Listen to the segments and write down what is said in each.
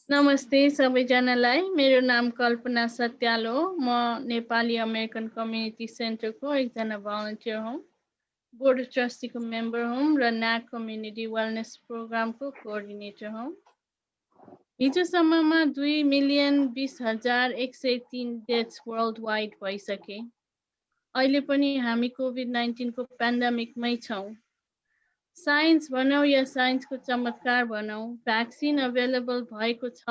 नमस्ते सबैजनालाई। मेरो नाम कल्पना सत्याल हो। म नेपाली अमेरिकन कम्युनिटी सेन्टरको एकजना भलन्टियर हुँ। बोर्ड अफ ट्रस्टीको मेम्बर हुँ र न्याक कम्युनिटी वेलनेस प्रोग्रामको कोअर्डिनेटर हुँ। हिजोसम्ममा 2,20,103 डेथ्स वर्ल्ड वाइड भइसके। अहिले पनि हामी कोभिड-19 को पेन्डेमिकमै छौँ। साइन्स भनौँ या साइन्सको चमत्कार भनौँ, भ्याक्सिन अभाइलेबल भएको छ,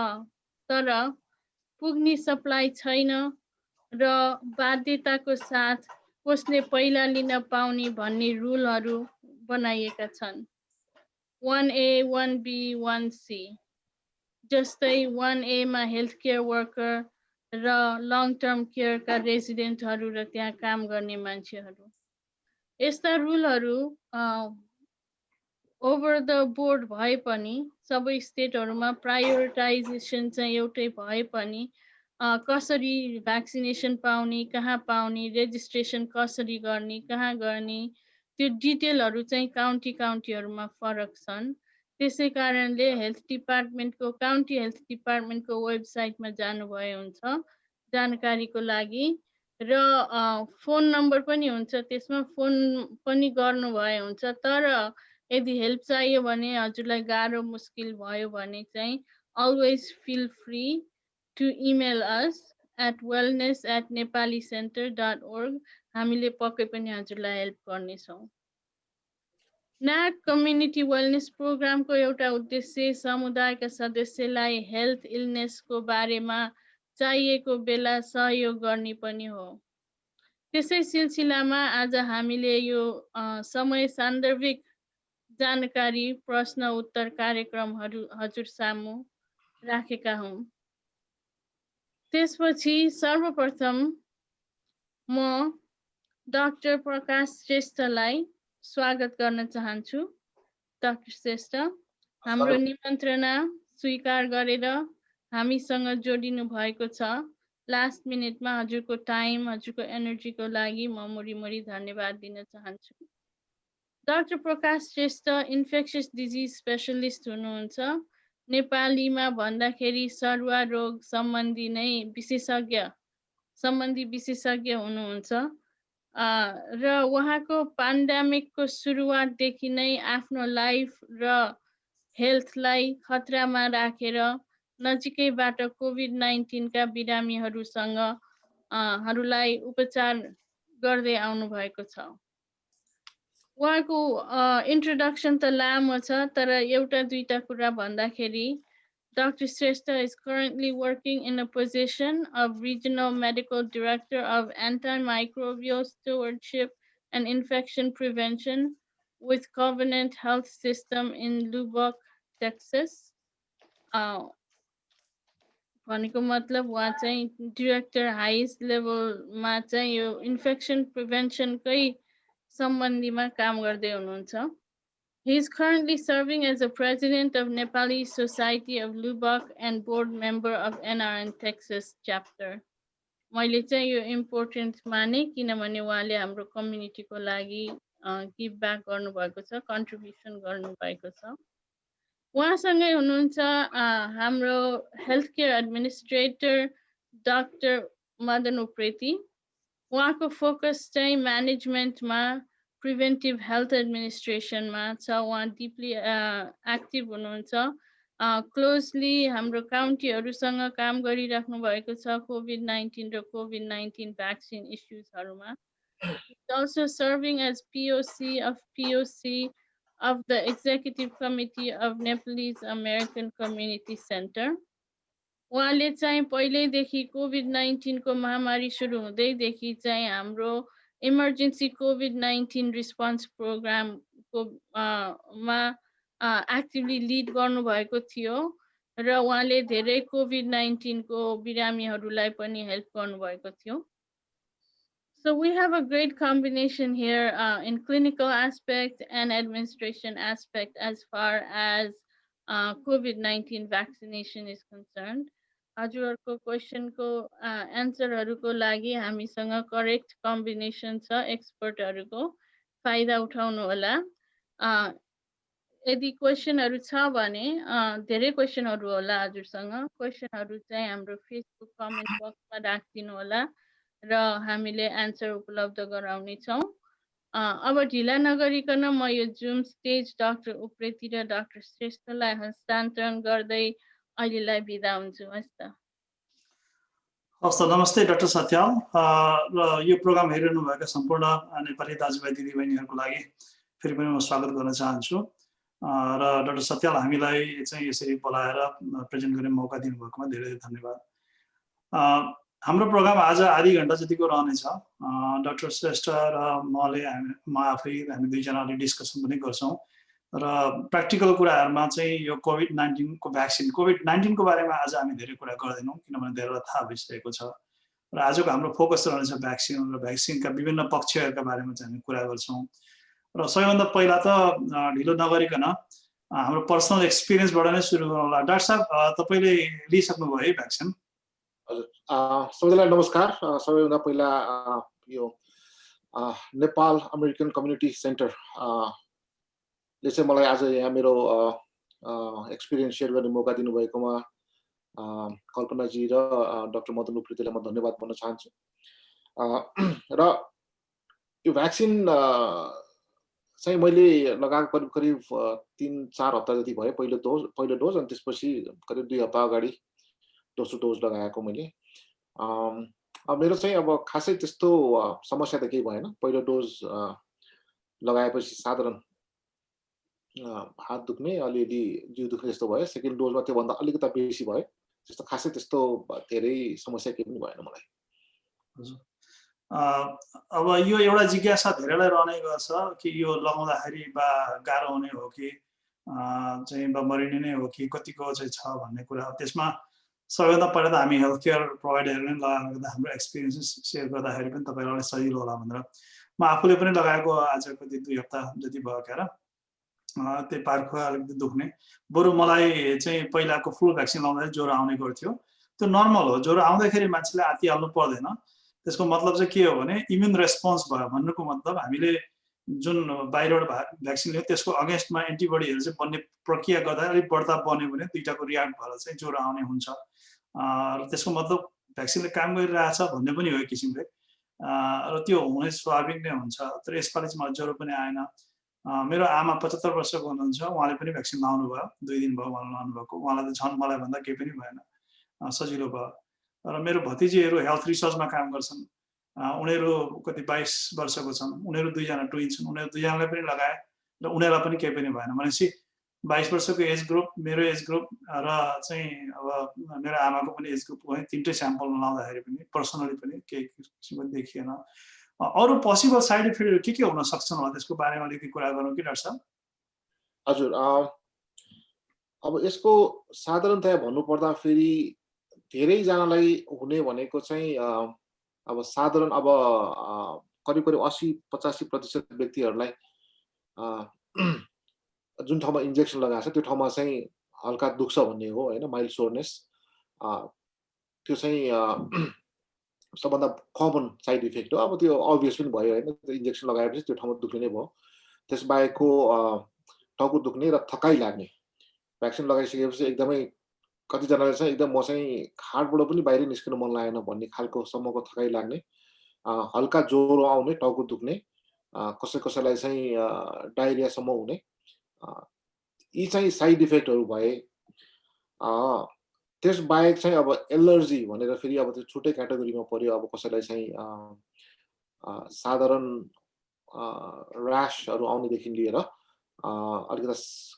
तर पुग्ने सप्लाई छैन र बाध्यताको साथ कसले पहिला लिन पाउने भन्ने रुलहरू बनाइएका छन्। 1A, 1B, 1C। जस्तै 1A मा हेल्थ केयर वर्कर र लङ टर्म केयरका रेजिडेन्टहरू र त्यहाँ काम गर्ने मान्छेहरू। यस्ता रुलहरू ओभर द बोर्ड भए पनि सबै स्टेटहरूमा प्रायोरिटाइजेसन चाहिँ एउटै भए पनि कसरी भ्याक्सिनेसन पाउने, कहाँ पाउने, रेजिस्ट्रेसन कसरी गर्ने, कहाँ गर्ने, त्यो डिटेलहरू चाहिँ काउन्टीहरूमा फरक छन्। त्यसै कारणले काउन्टी हेल्थ डिपार्टमेन्टको वेबसाइटमा जानुभए हुन्छ जानकारीको लागि र फोन नम्बर पनि हुन्छ, त्यसमा फोन पनि गर्नुभए हुन्छ। तर यदि हेल्प चाहियो भने, हजुरलाई गाह्रो मुस्किल भयो भने चाहिँ always feel free to email us at wellness@nepaliCenter.org। हामीले पक्कै पनि हजुरलाई हेल्प गर्नेछौँ। न्याक कम्युनिटी वेलनेस प्रोग्रामको एउटा उद्देश्य समुदायका सदस्यलाई हेल्थ इलनेसको बारेमा चाहिएको बेला सहयोग गर्ने पनि हो। त्यसै सिलसिलामा आज हामीले यो समय सान्दर्भिक जानकारी प्रश्न उत्तर कार्यक्रमहरू हजुर सामु राखेका हौँ। त्यसपछि सर्वप्रथम म डाक्टर प्रकाश श्रेष्ठलाई स्वागत गर्न चाहन्छु। डाक्टर श्रेष्ठ, हाम्रो निमन्त्रणा स्वीकार गरेर हामीसँग जोडिनु भएको छ। लास्ट मिनेटमा हजुरको टाइम, हजुरको एनर्जीको लागि म मुरी धन्यवाद दिन चाहन्छु। डाक्टर प्रकाश श्रेष्ठ इन्फेक्सियस डिजिज स्पेशलिस्ट हुनुहुन्छ। नेपालीमा भन्दाखेरि सरुवा रोग सम्बन्धी विशेषज्ञ हुनुहुन्छ र उहाँको पेन्डेमिकको सुरुवातदेखि नै आफ्नो लाइफ र हेल्थलाई खतरामा राखेर नजिकैबाट कोभिड-19 का बिरामीहरूलाई उपचार गर्दै आउनु भएको छ। उहाँको इन्ट्रोडक्सन त लामो छ, तर एउटा दुईटा कुरा भन्दाखेरि Dr. Shrestha is currently working in a position of Regional Medical Director of Antimicrobial Stewardship and Infection Prevention with Covenant Health System in Lubbock, Texas. भनेको मतलब उहाँ चाहिँ डिरेक्टर हाइस्ट लेभलमा चाहिँ यो इन्फेक्सन प्रिभेन्सनकै सम्बन्धीमा काम गर्दै हुनुहुन्छ। He is currently serving as the president of Nepali Society of Lubbock and board member of NRN Texas chapter. मैले चाहिँ यो इम्पोर्टेन्ट माने किनभने उहाँले हाम्रो कम्युनिटीको लागि गिभ ब्याक गर्नुभएको छ, कन्ट्रिब्युसन गर्नुभएको छ। उहाँसँगै हुनुहुन्छ हाम्रो health care administrator doctor Madan Upreti. उहाँको फोकस चाहिँ म्यानेजमेन्टमा, प्रिभेन्टिभ हेल्थ एडमिनिस्ट्रेसनमा छ। उहाँ डिपली एक्टिभ हुनुहुन्छ। क्लोजली हाम्रो काउन्टीहरूसँग काम गरिराख्नु भएको छ कोभिड-19 र कोभिड-19 भ्याक्सिन इस्युजहरूमा। Also serving as POC of the Executive Committee of Nepalese American Community Center. उहाँले चाहिँ पहिल्यैदेखि कोभिड-19 को महामारी सुरु हुँदैदेखि चाहिँ हाम्रो इमर्जेन्सी कोभिड-19 रिस्पोन्स प्रोग्रामको मा एक्टिभली लिड गर्नुभएको थियो र उहाँले धेरै कोभिड-19 को बिरामीहरूलाई पनि हेल्प गर्नुभएको थियो। So we have a great combination here in clinical aspect and administration aspect as far as COVID-19 vaccination is concerned. हजुरहरूको क्वेसनको एन्सरहरूको लागि हामीसँग करेक्ट कम्बिनेसन छ एक्सपर्टहरूको, फाइदा उठाउनु होला। यदि क्वेसनहरू छ भने धेरै क्वेसनहरू होला हजुरसँग। क्वेसनहरू चाहिँ हाम्रो फेसबुक कमेन्ट बक्समा राखिदिनु होला र हामीले एन्सर उपलब्ध गराउनेछौँ। अब ढिला नगरिकन म यो जुम स्टेज डाक्टर उप्रेती र डाक्टर श्रेष्ठलाई हस्तान्तरण गर्दै अहिलेलाई बिदा हुन्छु। हस् त। हस् त, नमस्ते डाक्टर सत्याल र यो प्रोग्राम हेरिरहनुभएका सम्पूर्ण नेपाली दाजुभाइ दिदीबहिनीहरूको लागि फेरि पनि म स्वागत गर्न चाहन्छु। र डाक्टर सत्याल हामीलाई चाहिँ यसरी बोलाएर प्रेजेन्ट गर्ने मौका दिनुभएकोमा धेरै धेरै धन्यवाद। हाम्रो प्रोग्राम आज आधी घन्टा जतिको रहनेछ। डाक्टर श्रेष्ठ र म आफै हामी दुईजनाले डिस्कसन पनि गर्छौँ र प्र्याक्टिकल कुराहरूमा चाहिँ यो कोभिड-19 को भ्याक्सिन कोभिड-19 को बारेमा आज हामी धेरै कुरा गर्दैनौँ किनभने धेरैलाई थाहा भइसकेको छ र आजको हाम्रो फोकस रहनेछ भ्याक्सिन र भ्याक्सिनका विभिन्न पक्षहरूका बारेमा चाहिँ हामी कुरा गर्छौँ। र सबैभन्दा पहिला त ढिलो नगरिकन हाम्रो पर्सनल एक्सपिरियन्सबाट नै सुरु गरौँ होला। डाक्टर साहब, तपाईँले लिइसक्नुभयो है भ्याक्सिन? हजुर, सबैलाई नमस्कार। सबैभन्दा पहिला यो नेपाल अमेरिकन कम्युनिटी सेन्टर ले चाहिँ मलाई आज यहाँ मेरो एक्सपिरियन्स सेयर गर्ने मौका दिनुभएकोमा कल्पनाजी र डाक्टर मदन उप्रेतीलाई म धन्यवाद भन्न चाहन्छु। र यो भ्याक्सिन चाहिँ मैले लगाएको करिब 3-4 हप्ता जति भयो पहिलो डोज, अनि त्यसपछि करिब 2 हप्ता अगाडि दोस्रो डोज लगाएको मैले। मेरो चाहिँ अब खासै त्यस्तो समस्या त केही भएन। पहिलो डोज लगाएपछि साधारण हात दुख्ने, अलिअलि जिउ दुख्ने जस्तो भयो। सेकेन्ड डोजमा त्योभन्दा अलिकति बेसी भयो। त्यस्तो खासै त्यस्तो धेरै समस्या केही पनि भएन मलाई। हजुर, अब यो एउटा जिज्ञासा धेरैलाई रहने गर्छ कि यो लगाउँदाखेरि बा गाह्रो हुने हो कि चाहिँ बा मरिने नै हो कि कतिको चाहिँ छ भन्ने कुरा। त्यसमा सबैभन्दा पहिला त हामी हेल्थ केयर प्रोभाइडरहरूले नै लगाएर गर्दा हाम्रो एक्सपिरियन्सेस सेयर गर्दाखेरि पनि तपाईँहरूलाई सजिलो होला भनेर म आफूले पनि लगाएको आज कति 2 हप्ता जति भयो क्या र त्यही पार्खुवा अलिकति दुख्ने। बरु मलाई चाहिँ पहिलाको फ्लू भ्याक्सिन लाउँदाखेरि ज्वरो आउने गर्थ्यो। त्यो नर्मल हो, ज्वरो आउँदाखेरि मान्छेले आत्तिहाल्नु पर्दैन। त्यसको मतलब चाहिँ के हो भने इम्युन रेस्पोन्स भयो भन्नुको मतलब हामीले जुन बाहिरबाट भ्याक्सिन लियो त्यसको अगेन्स्टमा एन्टिबडीहरू चाहिँ बन्ने प्रक्रिया गर्दा अलिक बढ्ता बन्यो भने दुईटाको रियाक्ट भएर चाहिँ ज्वरो आउने हुन्छ। र त्यसको मतलब भ्याक्सिनले काम गरिरहेछ भन्ने पनि हो एक किसिमले। र त्यो हुने स्वाभाविक नै हुन्छ। तर यसपालि चाहिँ मलाई ज्वरो पनि आएन। मेरो आमा 75 वर्षको हुनुहुन्छ, उहाँले पनि भ्याक्सिन लाउनु भयो। 2 दिन भयो उहाँले लाउनु भएको। उहाँलाई त झन् मलाई भन्दा केही पनि भएन, सजिलो भयो। र मेरो भतिजीहरू हेल्थ रिसर्चमा काम गर्छन्। उनीहरू कति 22 वर्षको छन्। उनीहरू दुईजना ट्विन्स छन्। उनीहरू दुईजनाले पनि लगाए र उनीहरूलाई पनि केही पनि भएन। भनेपछि 22 वर्षको एज ग्रुप, मेरो एज ग्रुप र चाहिँ अब मेरो आमाको पनि एज ग्रुप भयो। तीनटै स्याम्पलमा लाउँदाखेरि पनि पर्सनली पनि केही किसिमको देखिएन। अरू पोसिबल साइड इफेक्टहरू के हुन सक्छन् होला त्यसको बारेमा अलिकति कुरा गरौँ कि डाक्टर साहब? हजुर, अब यसको साधारणतया भन्नुपर्दा फेरि धेरैजनालाई हुने भनेको चाहिँ अब साधारण अब करिब 80-85% व्यक्तिहरूलाई जुन ठाउँमा इन्जेक्सन लगाएको छ त्यो ठाउँमा चाहिँ हल्का दुख्छ भन्ने हो होइन, माइल्ड सोरनेस। त्यो चाहिँ सबभन्दा कमन साइड इफेक्ट हो। अब त्यो अभियस पनि भयो होइन, त्यो इन्जेक्सन लगाएपछि त्यो ठाउँमा दुख्ने नै भयो। त्यसबाहेकको टाउको दुख्ने र थकाइ लाग्ने, भ्याक्सिन लगाइसकेपछि एकदमै कतिजनाले चाहिँ एकदम म चाहिँ खाटबाट पनि बाहिर निस्किन मन लागेन भन्ने खालको सम्मको थकाइ लाग्ने, हल्का ज्वरो आउने, टाउको दुख्ने, कसैलाई चाहिँ डायरियासम्म हुने, यी चाहिँ साइड इफेक्टहरू भए। त्यसबाहेक चाहिँ अब एलर्जी भनेर फेरि अब त्यो छुट्टै क्याटेगोरीमा पर्यो। अब कसैलाई चाहिँ साधारण ऱ्यासहरू आउनेदेखि लिएर अलिकति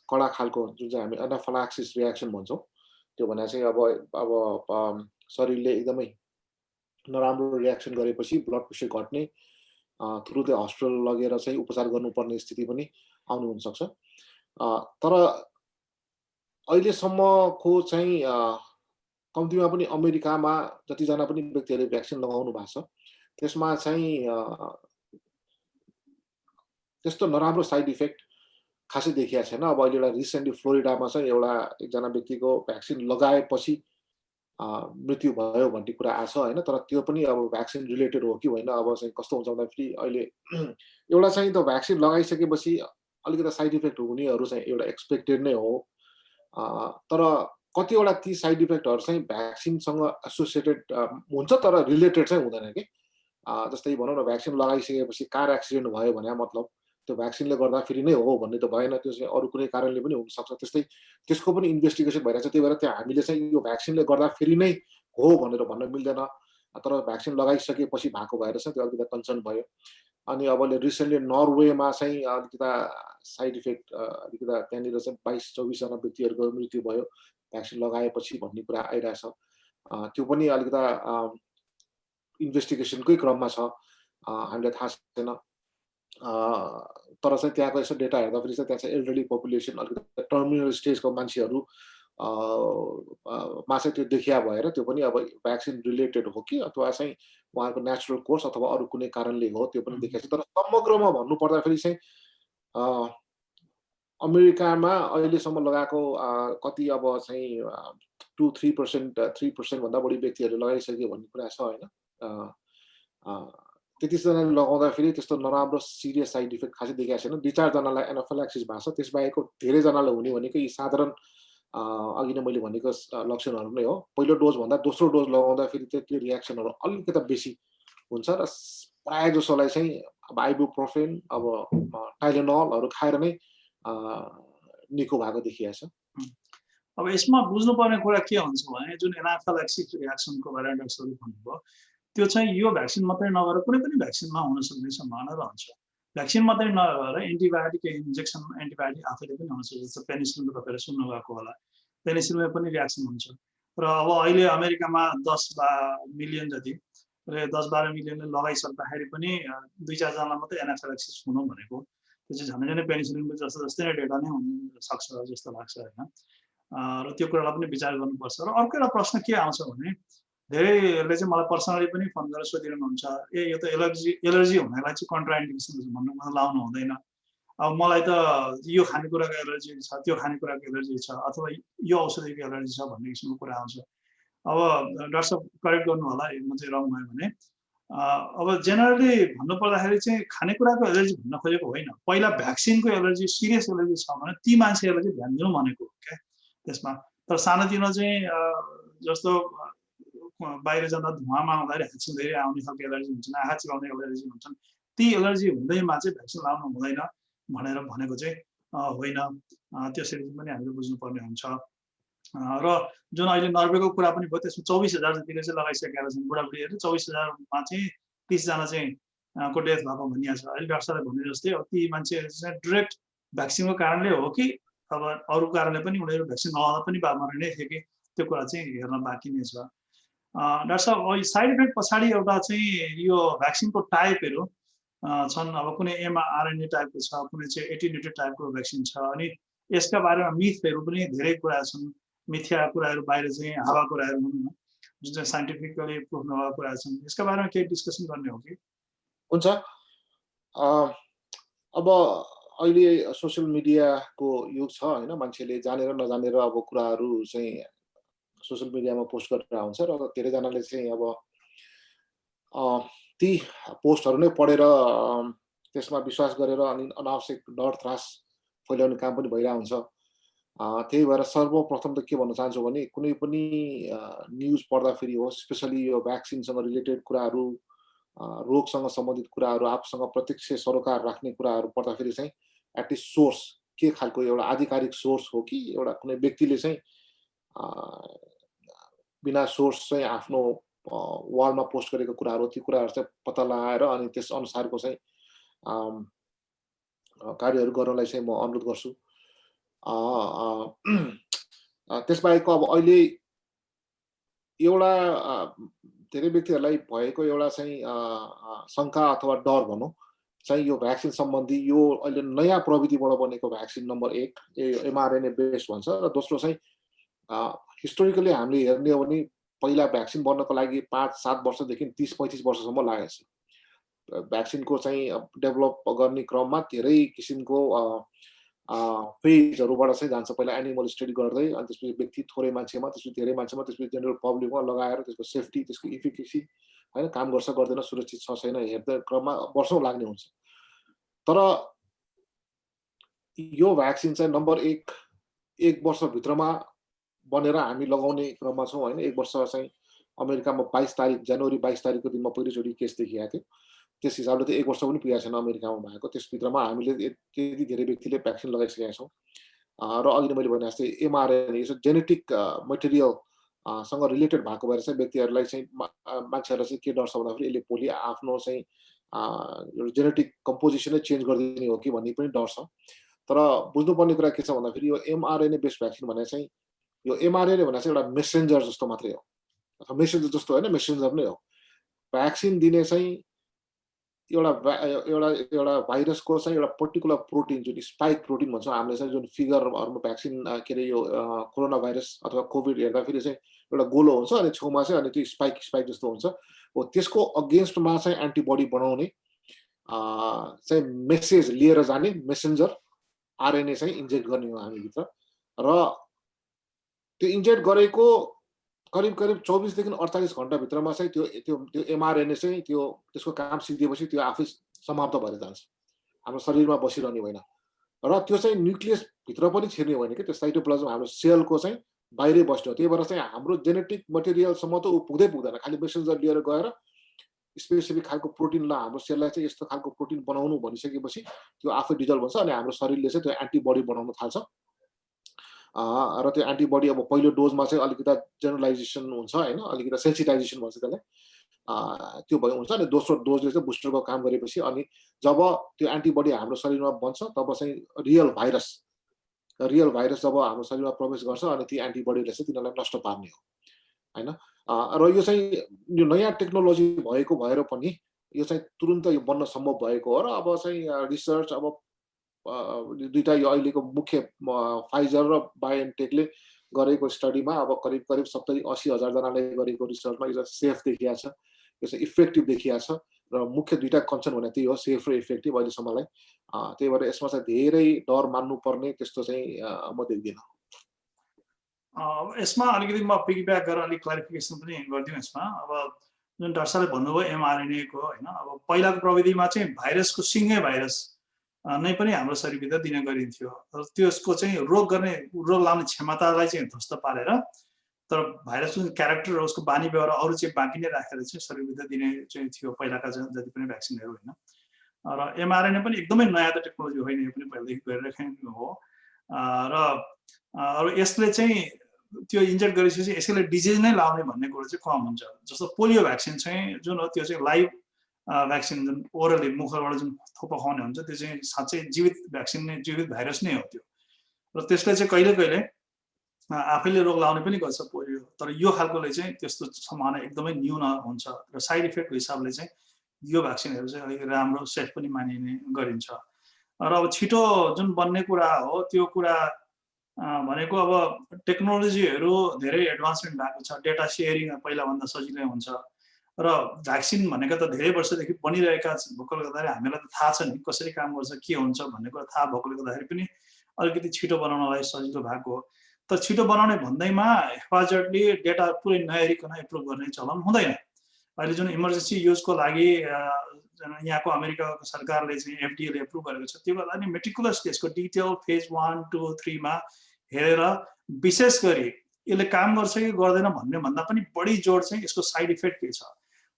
कडा खालको जुन चाहिँ हामी एनाफिलाक्सिस रियाक्सन भन्छौँ, त्यो भने चाहिँ अब शरीरले एकदमै नराम्रो रियाक्सन गरेपछि ब्लड प्रेसर घट्ने, तुरुन्तै हस्पिटल लगेर चाहिँ उपचार गर्नुपर्ने स्थिति पनि आउनु हुनसक्छ। तर अहिलेसम्मको चाहिँ कम्तीमा पनि अमेरिकामा जतिजना पनि व्यक्तिहरूले भ्याक्सिन लगाउनु भएको छ त्यसमा चाहिँ त्यस्तो नराम्रो साइड इफेक्ट खासै देखिएको छैन। अब अहिले एउटा रिसेन्टली फ्लोरिडामा चाहिँ एकजना व्यक्तिको भ्याक्सिन लगाएपछि मृत्यु भयो भन्ने कुरा आछ होइन। तर त्यो पनि अब भ्याक्सिन रिलेटेड हो कि होइन अब चाहिँ कस्तो हुन्छ भन्दाखेरि अहिले एउटा चाहिँ त भ्याक्सिन लगाइसकेपछि अलिकति साइड इफेक्ट हुनेहरू चाहिँ एउटा एक्सपेक्टेड नै हो। तर कतिवटा ती साइड इफेक्टहरू चाहिँ भ्याक्सिनसँग एसोसिएटेड हुन्छ तर रिलेटेड चाहिँ हुँदैन कि। जस्तै भनौँ न भ्याक्सिन लगाइसकेपछि कार एक्सिडेन्ट भयो भने मतलब त्यो भ्याक्सिनले गर्दाखेरि नै हो भन्ने त भएन, त्यो चाहिँ अरू कुनै कारणले पनि हुनसक्छ। त्यस्तै त्यसको पनि इन्भेस्टिगेसन भइरहेछ, त्यही भएर त्यहाँ हामीले चाहिँ यो भ्याक्सिनले गर्दाखेरि नै हो भनेर भन्न मिल्दैन। तर भ्याक्सिन लगाइसकेपछि भएको भएर चाहिँ त्यो अलिकति कन्सर्न भयो। अनि अब रिसेन्टली नर्वेमा चाहिँ अलिकति साइड इफेक्ट अलिकति त्यहाँनिर चाहिँ 22-24 जना व्यक्तिहरूको मृत्यु भयो भ्याक्सिन लगाएपछि भन्ने कुरा आइरहेछ। त्यो पनि अलिकति इन्भेस्टिगेसनकै क्रममा छ, हामीलाई थाहा छैन। तर चाहिँ त्यहाँको यसो डेटा हेर्दाखेरि चाहिँ त्यहाँ चाहिँ एल्डरली पपुलेसन अलिकति टर्मिनल स्टेजको मान्छेहरू मा चाहिँ त्यो देखिया भएर त्यो पनि अब भ्याक्सिन रिलेटेड हो कि अथवा चाहिँ उहाँको नेचुरल कोर्स अथवा अरू कुनै कारणले हो त्यो पनि देखिएको छ। तर समग्रमा भन्नुपर्दाखेरि चाहिँ अमेरिकामा अहिलेसम्म लगाएको कति अब चाहिँ 2-3% भन्दा बढी व्यक्तिहरूले लगाइसक्यो भन्ने कुरा छ होइन। त्यतिजनाले लगाउँदाखेरि त्यस्तो नराम्रो सिरियस साइड इफेक्ट खासै देखिएको छैन। 2-4 जनालाई एनाफिलाक्सिस भएको छ, त्यसबाहेकको धेरैजनालाई हुने भनेको यी साधारण अघि नै मैले भनेको लक्षणहरू नै हो। पहिलो डोज भन्दा दोस्रो डोज लगाउँदाखेरि चाहिँ त्यो रियाक्सनहरू अलिकति बेसी हुन्छ र प्रायः जसोलाई चाहिँ अब आइबुप्रोफेन अब टाइलेनलहरू खाएर नै निको भएको देखिएको छ। अब यसमा बुझ्नुपर्ने कुरा के हुन्छ भने जुन एनाफिलाक्सिस रियाक्सनको बारेमा डाक्टरले भन्नुभयो त्यो चाहिँ यो भ्याक्सिन मात्रै नभएर कुनै पनि भ्याक्सिनमा हुन सक्ने सम्भावना रहन्छ। भ्याक्सिन मात्रै नभएर एन्टिबायोटिक इन्जेक्सन एन्टिबायोटिक आफैले पनि हुन सक्छ। जस्तो पेनिसिलिन तपाईँले सुन्नुभएको होला, पेनिसिलिनमा पनि रियाक्सन हुन्छ। र अब अहिले अमेरिकामा 10 मिलियन जति र 10-12 मिलियनले लगाइसक्दाखेरि पनि 2-4 जना मात्रै एनाफिलाक्सिस हुनु भनेको त्यो चाहिँ झनै पेनिसिलिनको जस्तै नै डेटा नै हुन सक्छ जस्तो लाग्छ होइन। र त्यो कुरालाई पनि विचार गर्नुपर्छ। र अर्को एउटा प्रश्न के आउँछ भने धेरैले चाहिँ मलाई पर्सनली पनि फोन गरेर सोधिरहनुहुन्छ, यो त एलर्जी हुनेलाई चाहिँ कन्ट्राइन्डिकेसन भन्नु लाउनु हुँदैन। अब मलाई त यो खानेकुराको एलर्जी छ, त्यो खानेकुराको एलर्जी छ, अथवा यो औषधिको एलर्जी छ भन्ने किसिमको कुरा आउँछ। अब डाक्टर साहब करेक्ट गर्नु होला म चाहिँ रङ भयो भने। अब जेनरली भन्नुपर्दाखेरि चाहिँ खानेकुराको एलर्जी भन्न खोजेको होइन, पहिला भ्याक्सिनको एलर्जी सिरियस एलर्जी छ भने ती मान्छेहरूलाई चाहिँ ध्यान दिनु भनेको हो क्या त्यसमा। तर सानोतिनो चाहिँ जस्तो बाहिर जाँदा धुवामा आउँदाखेरि हाँसी धेरै आउने खालको एलर्जी हुन्छन्, आँखा चिलाउने एलर्जी हुन्छन्, ती एलर्जी हुँदैमा चाहिँ भ्याक्सिन लाउनु हुँदैन भनेर भनेको चाहिँ होइन। त्यसरी पनि हामीले बुझ्नुपर्ने हुन्छ। र जुन अहिले नर्वेको कुरा पनि भयो त्यसमा 24,000 जतिले चाहिँ लगाइसकेका छन् बुढाबुढीहरू। 24,000मा चाहिँ 30 जना चाहिँ को डेथ भएको भनिएको छ। अहिले डाक्टर साहबले भने जस्तै अब ती मान्छेहरू चाहिँ डिरेक्ट भ्याक्सिनको कारणले हो कि अब अरू कारणले पनि उनीहरू भ्याक्सिन नलाउँदा पनि मर्ने नै थियो कि त्यो कुरा चाहिँ हेर्न बाँकी नै छ। डाक्टर साहब साइड इफेक्ट पछाडि एउटा चाहिँ यो भ्याक्सिनको टाइपहरू छन्। अब कुनै mRNA टाइपको छ, कुनै चाहिँ एटिन्युटेड टाइपको भ्याक्सिन छ। अनि यसका बारेमा मिथहरू पनि धेरै कुरा छन्, मिथ्या कुराहरू बाहिर चाहिँ हावा कुराहरू भनौँ न, जुन चाहिँ साइन्टिफिकली प्रुफ नभएको कुरा छन्। यसका बारेमा केही डिस्कसन गर्ने हो कि? हुन्छ। अब अहिले सोसियल मिडियाको युग छ होइन, मान्छेले जानेर नजानेर अब कुराहरू चाहिँ सोसियल मिडियामा पोस्ट गरेर आउँछ र धेरैजनाले चाहिँ अब ती पोस्टहरू नै पढेर त्यसमा विश्वास गरेर अनि अनावश्यक डर त्रास फैलाउने काम पनि भइरहेको हुन्छ। त्यही भएर सर्वप्रथम त के भन्न चाहन्छु भने कुनै पनि न्युज पढ्दाखेरि होस्, स्पेसली यो भ्याक्सिनसँग रिलेटेड कुराहरू, रोगसँग सम्बन्धित कुराहरू, आफूसँग प्रत्यक्ष सरोकार राख्ने कुराहरू पढ्दाखेरि चाहिँ एटलिस्ट सोर्स के खालको एउटा आधिकारिक सोर्स हो कि एउटा कुनै व्यक्तिले चाहिँ बिना सोर्स चाहिँ आफ्नो वालमा पोस्ट गरेको कुराहरू, ती कुराहरू चाहिँ पत्ता लगाएर अनि त्यस अनुसारको चाहिँ कार्यहरू गर्नलाई चाहिँ म अनुरोध गर्छु। त्यसबाहेकको अब अहिले एउटा धेरै व्यक्तिहरूलाई भएको एउटा चाहिँ शङ्का अथवा डर भनौँ चाहिँ यो भ्याक्सिन सम्बन्धी यो अहिले नयाँ प्रविधिबाट बनेको भ्याक्सिन नम्बर 1 mRNA बेस्ड भन्छ र दोस्रो चाहिँ हिस्टोरिकली हामीले हेर्ने हो भने पहिला भ्याक्सिन बन्नको लागि 5-7 वर्षदेखि 30-35 वर्षसम्म लागेको छ। भ्याक्सिनको चाहिँ डेभलप गर्ने क्रममा धेरै किसिमको फेजहरूबाट चाहिँ जान्छ। पहिला एनिमल स्टडी गर्दै अनि त्यसपछि व्यक्ति थोरै मान्छेमा, त्यसपछि धेरै मान्छेमा, त्यसपछि जेनरल पब्लिकमा लगाएर त्यसको सेफ्टी, त्यसको इफिकेसी होइन काम गर्छ गर्दैन, सुरक्षित छ छैन हेर्दै क्रममा वर्षौँ लाग्ने हुन्छ। तर यो भ्याक्सिन चाहिँ नम्बर 1 वर्षभित्रमा बनेर हामी लगाउने क्रममा छौँ होइन। 1 वर्ष चाहिँ अमेरिकामा 22 तारिक जनवरी 22 तारिकको दिनमा पहिलोचोटि केस देखिएको थियो। त्यस हिसाबले त 1 वर्ष पनि पुगेको छैन अमेरिकामा भएको। त्यसभित्रमा हामीले त्यति धेरै व्यक्तिले भ्याक्सिन लगाइसकेका छौँ। र अघि नै मैले भने जस्तै एमआरएनए यो जेनेटिक मटेरियल सँग रिलेटेड भएको भएर चाहिँ व्यक्तिहरूलाई चाहिँ मान्छेहरूलाई चाहिँ के डर छ भन्दाखेरि यसले भोलि आफ्नो चाहिँ जेनेटिक कम्पोजिसनै चेन्ज गरिदिने हो कि भन्ने पनि डर छ। तर बुझ्नुपर्ने कुरा के छ भन्दाखेरि यो एमआरएनए बेस्ड भ्याक्सिन भने चाहिँ यो एमआरएनए भने चाहिँ एउटा मेसेन्जर जस्तो मात्रै हो, अथवा मेसेन्जर जस्तो होइन, मेसेन्जर नै हो। भ्याक्सिन दिने चाहिँ एउटा भाइरसको चाहिँ एउटा पर्टिकुलर प्रोटिन जुन स्पाइक प्रोटिन भन्छौँ हामीले चाहिँ, जुन फिगरहरूमा भ्याक्सिन के अरे यो कोरोना भाइरस अथवा कोभिड हेर्दाखेरि चाहिँ एउटा गोलो हुन्छ अनि छेउमा चाहिँ अनि त्यो स्पाइक जस्तो हुन्छ हो। त्यसको अगेन्स्टमा चाहिँ एन्टिबडी बनाउने चाहिँ मेसेज लिएर जाने मेसेन्जर आरएनए चाहिँ इन्जेक्ट गर्ने हो हामीभित्र। र त्यो इन्जेक्ट गरेको करिब 24 देखि 48 घण्टाभित्रमा चाहिँ त्यो एमआरएनए चाहिँ त्यसको काम सिद्धिएपछि त्यो आफै समाप्त भएर जान्छ, हाम्रो शरीरमा बसिरहने होइन। र त्यो चाहिँ न्युक्लियसभित्र पनि छिर्ने होइन कि, त्यो साइटोप्लाज्म हाम्रो सेलको चाहिँ बाहिरै बस्ने हो। त्यही भएर चाहिँ हाम्रो जेनेटिक मटेरियलसम्म त ऊ पुग्दैन, खालि मेसेन्जर लिएर गएर स्पेसिफिक खालको प्रोटिन ल हाम्रो सेललाई चाहिँ यस्तो खालको प्रोटिन बनाउनु भनिसकेपछि त्यो आफै डिजल्भ हुन्छ अनि हाम्रो शरीरले चाहिँ त्यो एन्टिबडी बनाउन थाल्छ। र त्यो एन्टिबडी अब पहिलो डोजमा चाहिँ अलिकति जेनरलाइजेसन हुन्छ होइन, अलिकति सेन्सिटाइजेसन भन्छ त्यसलाई, त्यो भयो हुन्छ। अनि दोस्रो डोजले चाहिँ बुस्टरको काम गरेपछि अनि जब त्यो एन्टिबडी हाम्रो शरीरमा बन्छ तब चाहिँ रियल भाइरस जब हाम्रो शरीरमा प्रवेश गर्छ अनि ती एन्टिबडीले चाहिँ तिनीहरूलाई नष्ट पार्ने हो होइन। र यो चाहिँ यो नयाँ टेक्नोलोजी भएको भएर पनि यो चाहिँ तुरुन्त यो बन्न सम्भव भएको हो। र अब चाहिँ रिसर्च अब दुईटा यो अहिलेको मुख्य फाइजर र बायोएनटेकले गरेको स्टडीमा अब करिब 70-80 हजार जनाले गरेको रिसर्चमा यो चाहिँ सेफ देखिया छ, यो चाहिँ इफेक्टिभ देखिया छ। र मुख्य दुईटा कन्सर्न भने त्यही हो, सेफ र इफेक्टिभ अहिलेसम्मलाई। त्यही भएर यसमा चाहिँ धेरै डर मान्नुपर्ने त्यस्तो चाहिँ म देख्दिनँ। यसमा अलिकति म पिगब्याक गरेर अलिक क्लारिफिकेसन पनि गरिदिउँ यसमा। अब जुन डाक्टर साहबले भन्नुभयो एमआरएनए को होइन, अब पहिलाको प्रविधिमा चाहिँ भाइरसको सिङ्गै भाइरस नै पनि हाम्रो शरीरभित्र दिने गरिन्थ्यो। त्यसको चाहिँ रोग लाउने क्षमतालाई चाहिँ ध्वस्त पारेर, तर भाइरसको जुन क्यारेक्टर र उसको बानी व्यवहार अरू चाहिँ बाँकी नै राखेर चाहिँ शरीरभित्र दिने चाहिँ थियो पहिलाका जति पनि भ्याक्सिनहरू होइन। र एमआरएनए पनि एकदमै नयाँ त टेक्नोलोजी होइन, यो पनि पहिलादेखि गरिराखेको हो। र अब यसले चाहिँ त्यो इन्जेक्ट गरिसकेपछि यसैले डिजिज नै लाउने भन्ने कुरो चाहिँ कम हुन्छ। जस्तो पोलियो भ्याक्सिन चाहिँ जुन हो त्यो चाहिँ लाइभ भ्याक्सिन, जुन ओरली मुखबाट जुन थोपा खुवाउने हुन्छ त्यो चाहिँ साँच्चै जीवित भ्याक्सिन नै, जीवित भाइरस नै हो त्यो। र त्यसले चाहिँ कहिले आफैले रोग लाउने पनि गर्छ पोलियो, तर यो खालकोले चाहिँ त्यस्तो सम्भावना एकदमै न्यून हुन्छ। र साइड इफेक्टको हिसाबले चाहिँ यो भ्याक्सिनहरू चाहिँ अलिक राम्रो सेफ पनि मानिने गरिन्छ। र अब छिटो जुन बन्ने कुरा हो त्यो कुरा भनेको अब टेक्नोलोजीहरू धेरै एडभान्समेन्ट भएको छ, डेटा सेयरिङ पहिलाभन्दा सजिलै हुन्छ। र भ्याक्सिन भनेको त धेरै वर्षदेखि बनिरहेका भएकोले गर्दाखेरि हामीलाई त थाहा छ नि कसरी काम गर्छ, के हुन्छ भन्ने कुरा थाहा भएकोले गर्दाखेरि पनि अलिकति छिटो बनाउनलाई सजिलो भएको हो। तर छिटो बनाउने भन्दैमा हेफाजतले डेटा पुरै नहेरिकन एप्रुभ गर्ने चलन हुँदैन। अहिले जुन इमर्जेन्सी युजको लागि यहाँको अमेरिकाको सरकारले चाहिँ एफडीएले एप्रुभ गरेको छ, त्यो बेला नि मेटिकुलसली यसको डिटेल फेज 1, 2, 3 मा हेरेर विशेष गरी यसले काम गर्छ कि गर्दैन भन्ने भन्दा पनि बढी जोड चाहिँ यसको साइड इफेक्ट के छ।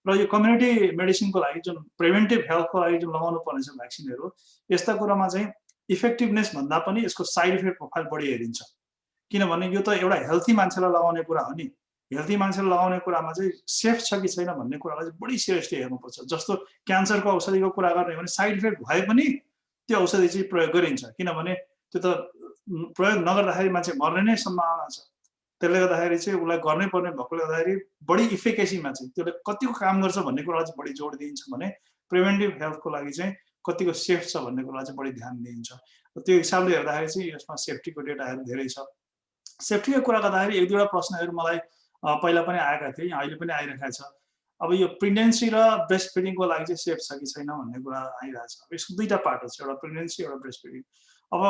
र यो कम्युनिटी मेडिसिनको लागि जुन प्रिभेन्टिभ हेल्थको लागि जुन लगाउनु पर्ने छ भ्याक्सिनहरू, यस्ता कुरामा चाहिँ इफेक्टिभनेस भन्दा पनि यसको साइड इफेक्ट प्रोफाइल बढी हेरिन्छ। किनभने यो त एउटा हेल्थी मान्छेलाई लगाउने कुरा हो नि, हेल्थी मान्छेलाई लगाउने कुरामा चाहिँ सेफ छ कि छैन भन्ने कुरालाई चाहिँ बढी सिरियसली हेर्नुपर्छ। जस्तो क्यान्सरको औषधिको कुरा गर्ने हो भने साइड इफेक्ट भए पनि त्यो औषधि चाहिँ प्रयोग गरिन्छ, किनभने त्यो त प्रयोग नगर्दाखेरि मान्छे मर्ने नै सम्भावना छ। त्यसले गर्दाखेरि चाहिँ उसलाई गर्नै पर्ने भएकोले गर्दाखेरि बढी इफिकेसीमा चाहिँ त्यसले कतिको काम गर्छ भन्ने कुरालाई चाहिँ बढी जोड दिइन्छ भने प्रिभेन्टिभ हेल्थको लागि चाहिँ कतिको सेफ छ भन्ने कुरालाई चाहिँ बढी ध्यान दिइन्छ। त्यो हिसाबले हेर्दाखेरि चाहिँ यसमा सेफ्टीको डेटाहरू धेरै छ। सेफ्टीको कुरा गर्दाखेरि एक दुईवटा प्रश्नहरू मलाई पहिला पनि आएका थिए, अहिले पनि आइरहेको छ। अब यो प्रेग्नेन्सी र ब्रेस्ट फिडिङको लागि चाहिँ सेफ छ कि छैन भन्ने कुरा आइरहेछ। यसको दुईटा पार्ट छ, एउटा प्रेग्नेन्सी, एउटा ब्रेस्ट फिडिङ। अब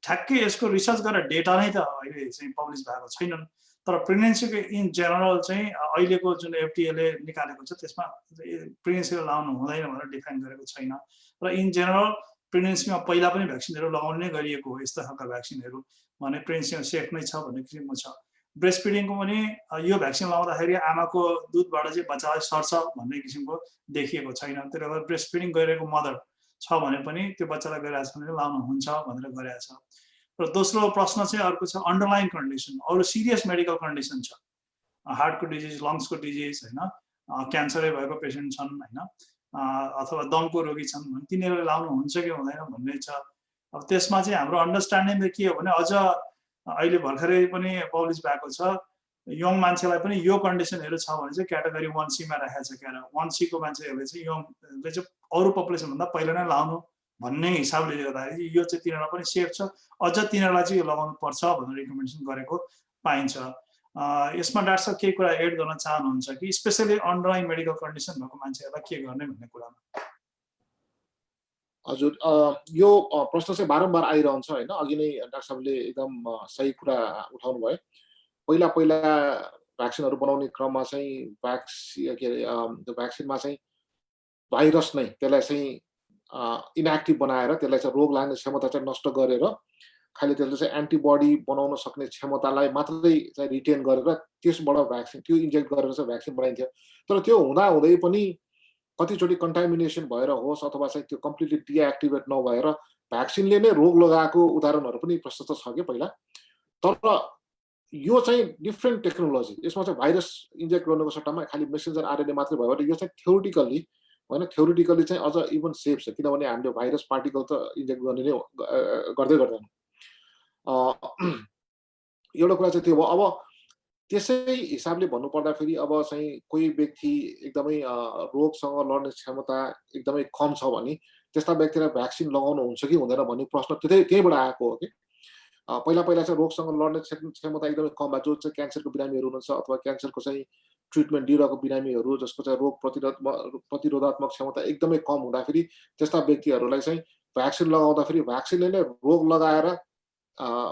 ठ्याक्कै यसको रिसर्च गरेर डेटा नै त अहिले चाहिँ पब्लिस भएको छैनन्, तर प्रेग्नेन्सीको इन जेनरल चाहिँ अहिलेको जुन एफडीएले निकालेको छ त्यसमा प्रेग्नेन्सीलाई लाउनु हुँदैन भनेर डिफाइन गरेको छैन। र इन जेनरल प्रेग्नेन्सीमा पहिला पनि भ्याक्सिनहरू लगाउने नै गरिएको हो यस्ता खालका भ्याक्सिनहरू भने प्रेग्नेन्सीमा सेफ नै छ भन्ने किसिमको छ। ब्रेस्ट फिडिङको पनि यो भ्याक्सिन लगाउँदाखेरि आमाको दुधबाट चाहिँ बच्चालाई सर्छ भन्ने किसिमको देखिएको छैन। त्यसले गर्दा ब्रेस्ट फिडिङ गरिरहेको मदर छ भने पनि त्यो बच्चालाई गरिरहेको छ भने लाउनु हुन्छ भनेर गरिरहेको छ। र दोस्रो प्रश्न चाहिँ अर्को छ अन्डरलाइन कन्डिसन, अरू सिरियस मेडिकल कन्डिसन छ, हार्टको डिजिज, लङ्सको डिजिज होइन, क्यान्सरै भएको पेसेन्ट छन् होइन, अथवा दमको रोगी छन् भने तिनीहरूले लाउनु हुन्छ कि हुँदैन भन्ने छ। अब त्यसमा चाहिँ हाम्रो अन्डरस्ट्यान्डिङ के हो भने अझ अहिले भर्खरै पनि पब्लिस भएको छ यङ मान्छेलाई पनि यो कन्डिसनहरू छ भने चाहिँ क्याटेगोरी 1C मा राखेको छ। क्या 1C को मान्छेहरूले चाहिँ यङले चाहिँ अरू पपुलेसनभन्दा पहिला नै लाउनु भन्ने हिसाबले गर्दाखेरि यो चाहिँ तिनीहरूलाई पनि सेफ छ, अझ तिनीहरूलाई चाहिँ यो लगाउनु पर्छ भनेर रिकमेन्डेसन गरेको पाइन्छ। यसमा डाक्टर साहब केही कुरा एड गर्न चाहनुहुन्छ कि स्पेसली अन्डरलाइन मेडिकल कन्डिसन भएको मान्छेहरूलाई के गर्ने भन्ने कुरामा? हजुर, यो प्रश्न चाहिँ बारम्बार आइरहन्छ होइन। अघि नै डाक्टर साहबले एकदम सही कुरा उठाउनु भयो। पहिला भ्याक्सिनहरू बनाउने क्रममा चाहिँ त्यो भ्याक्सिनमा चाहिँ भाइरस नै त्यसलाई चाहिँ इनएक्टिभ बनाएर त्यसलाई चाहिँ रोग लाग्ने क्षमता चाहिँ नष्ट गरेर खालि त्यसले चाहिँ एन्टिबडी बनाउन सक्ने क्षमतालाई मात्रै चाहिँ रिटेन गरेर त्यसबाट भ्याक्सिन त्यो इन्जेक्ट गरेर चाहिँ भ्याक्सिन बनाइन्थ्यो। तर त्यो हुँदै पनि कतिचोटि कन्टामिनेसन भएर होस् अथवा चाहिँ त्यो कम्प्लिटली डिएक्टिभेट नभएर भ्याक्सिनले नै रोग लगाएको उदाहरणहरू पनि प्रशस्त छ कि पहिला। तर यो चाहिँ डिफ्रेन्ट टेक्नोलोजी, यसमा चाहिँ भाइरस इन्जेक्ट गर्नुको सट्टामा खालि मेसेन्जर आरएनए मात्रै भयो भने यो चाहिँ थ्योरिटिकल्ली होइन, थ्योरिटिकल्ली चाहिँ अझ इभन सेफ छ, किनभने हामीले भाइरस पार्टिकल त इन्जेक्ट गर्ने नै गर्दैन। एउटा कुरा चाहिँ त्यो भयो। अब त्यसै हिसाबले भन्नुपर्दाखेरि अब चाहिँ कोही व्यक्ति एकदमै रोगसँग लड्ने क्षमता एकदमै कम छ भने त्यस्ता व्यक्तिलाई भ्याक्सिन लगाउनु हुन्छ कि हुँदैन भन्ने प्रश्न त्यहीबाट आएको हो कि। पहिला चाहिँ रोगसँग लड्ने क्षमता एकदमै कम भयो, जो चाहिँ क्यान्सरको बिरामीहरू हुनुहुन्छ अथवा क्यान्सरको चाहिँ ट्रिटमेन्ट दिइरहेको बिरामीहरू जसको चाहिँ रोग प्रतिरोधात्मक क्षमता एकदमै कम हुँदाखेरि त्यस्ता व्यक्तिहरूलाई चाहिँ भ्याक्सिन लगाउँदाखेरि भ्याक्सिनले नै रोग लगाएर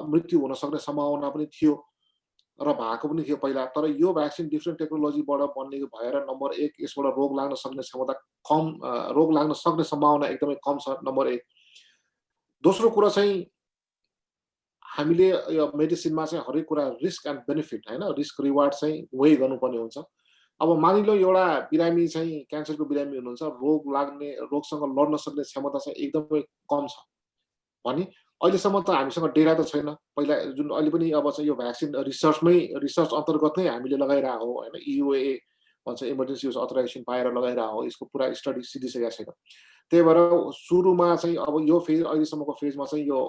मृत्यु हुन सक्ने सम्भावना पनि थियो र भएको पनि थियो पहिला। तर यो भ्याक्सिन डिफ्रेन्ट टेक्नोलोजीबाट बन्ने भएर नम्बर 1 यसबाट रोग लाग्न सक्ने क्षमता कम, रोग लाग्न सक्ने सम्भावना एकदमै कम छ, नम्बर 1। दोस्रो कुरा चाहिँ हामीले यो मेडिसिनमा चाहिँ हरेक कुरा रिस्क एन्ड बेनिफिट होइन, रिस्क रिवार्ड चाहिँ वे गर्नुपर्ने हुन्छ। अब मानिलो एउटा बिरामी चाहिँ क्यान्सरको बिरामी हुनुहुन्छ, रोगसँग लड्न सक्ने क्षमता चाहिँ एकदमै कम छ भने अहिलेसम्म त हामीसँग डेटा त छैन। पहिला जुन अहिले पनि अब चाहिँ यो भ्याक्सिन रिसर्च अन्तर्गत नै हामीले लगाइरहेको हो होइन, EUA भन्छ इमर्जेन्सी युज अथराइजेसन पाएर लगाइरहेको हो, यसको पुरा स्टडी सिधिसकेको छैन। त्यही भएर सुरुमा चाहिँ अब यो फेज अहिलेसम्मको फेजमा चाहिँ यो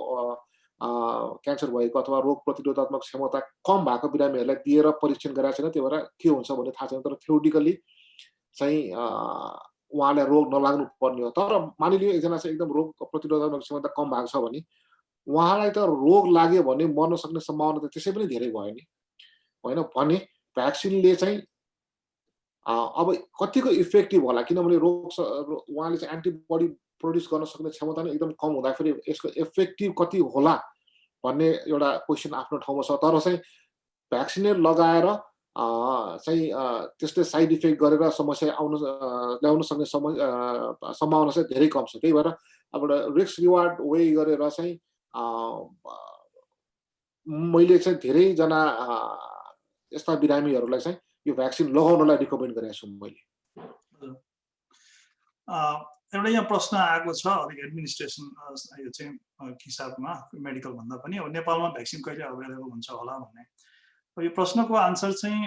क्यान्सर भएको अथवा रोग प्रतिरोधात्मक क्षमता कम भएको बिरामीहरूलाई दिएर परीक्षण गराएको छैन। त्यही भएर के हुन्छ भन्ने थाहा छैन। तर थ्योरिटिकली चाहिँ उहाँलाई रोग नलाग्नु पर्ने हो। तर मानिलियो एकजना चाहिँ एकदम रोग प्रतिरोधात्मक क्षमता कम भएको छ भने उहाँलाई त रोग लाग्यो भने मर्न सक्ने सम्भावना त त्यसै पनि धेरै भयो नि होइन। भने भ्याक्सिनले चाहिँ अब कतिको इफेक्टिभ होला, किनभने उहाँले चाहिँ एन्टिबडी प्रड्युस गर्न सक्ने क्षमता नै एकदम कम हुँदाखेरि यसको इफेक्टिभ कति होला भन्ने एउटा क्वेसन आफ्नो ठाउँमा छ। तर चाहिँ भ्याक्सिनै लगाएर चाहिँ त्यसले साइड इफेक्ट गरेर समस्या ल्याउन सक्ने सम्भावना चाहिँ धेरै कम छ। त्यही भएर अब रिस्क रिवार्ड वे गरेर चाहिँ मैले चाहिँ धेरैजना यस्ता बिरामीहरूलाई चाहिँ यो भ्याक्सिन लगाउनलाई रिकमेन्ड गरेको छु मैले। एउटा यहाँ प्रश्न आएको छ अलिक एडमिनिस्ट्रेसन यो चाहिँ हिसाबमा मेडिकल भन्दा पनि अब नेपालमा भ्याक्सिन कहिले अभाइलेबल हुन्छ होला भन्ने। यो प्रश्नको आन्सर चाहिँ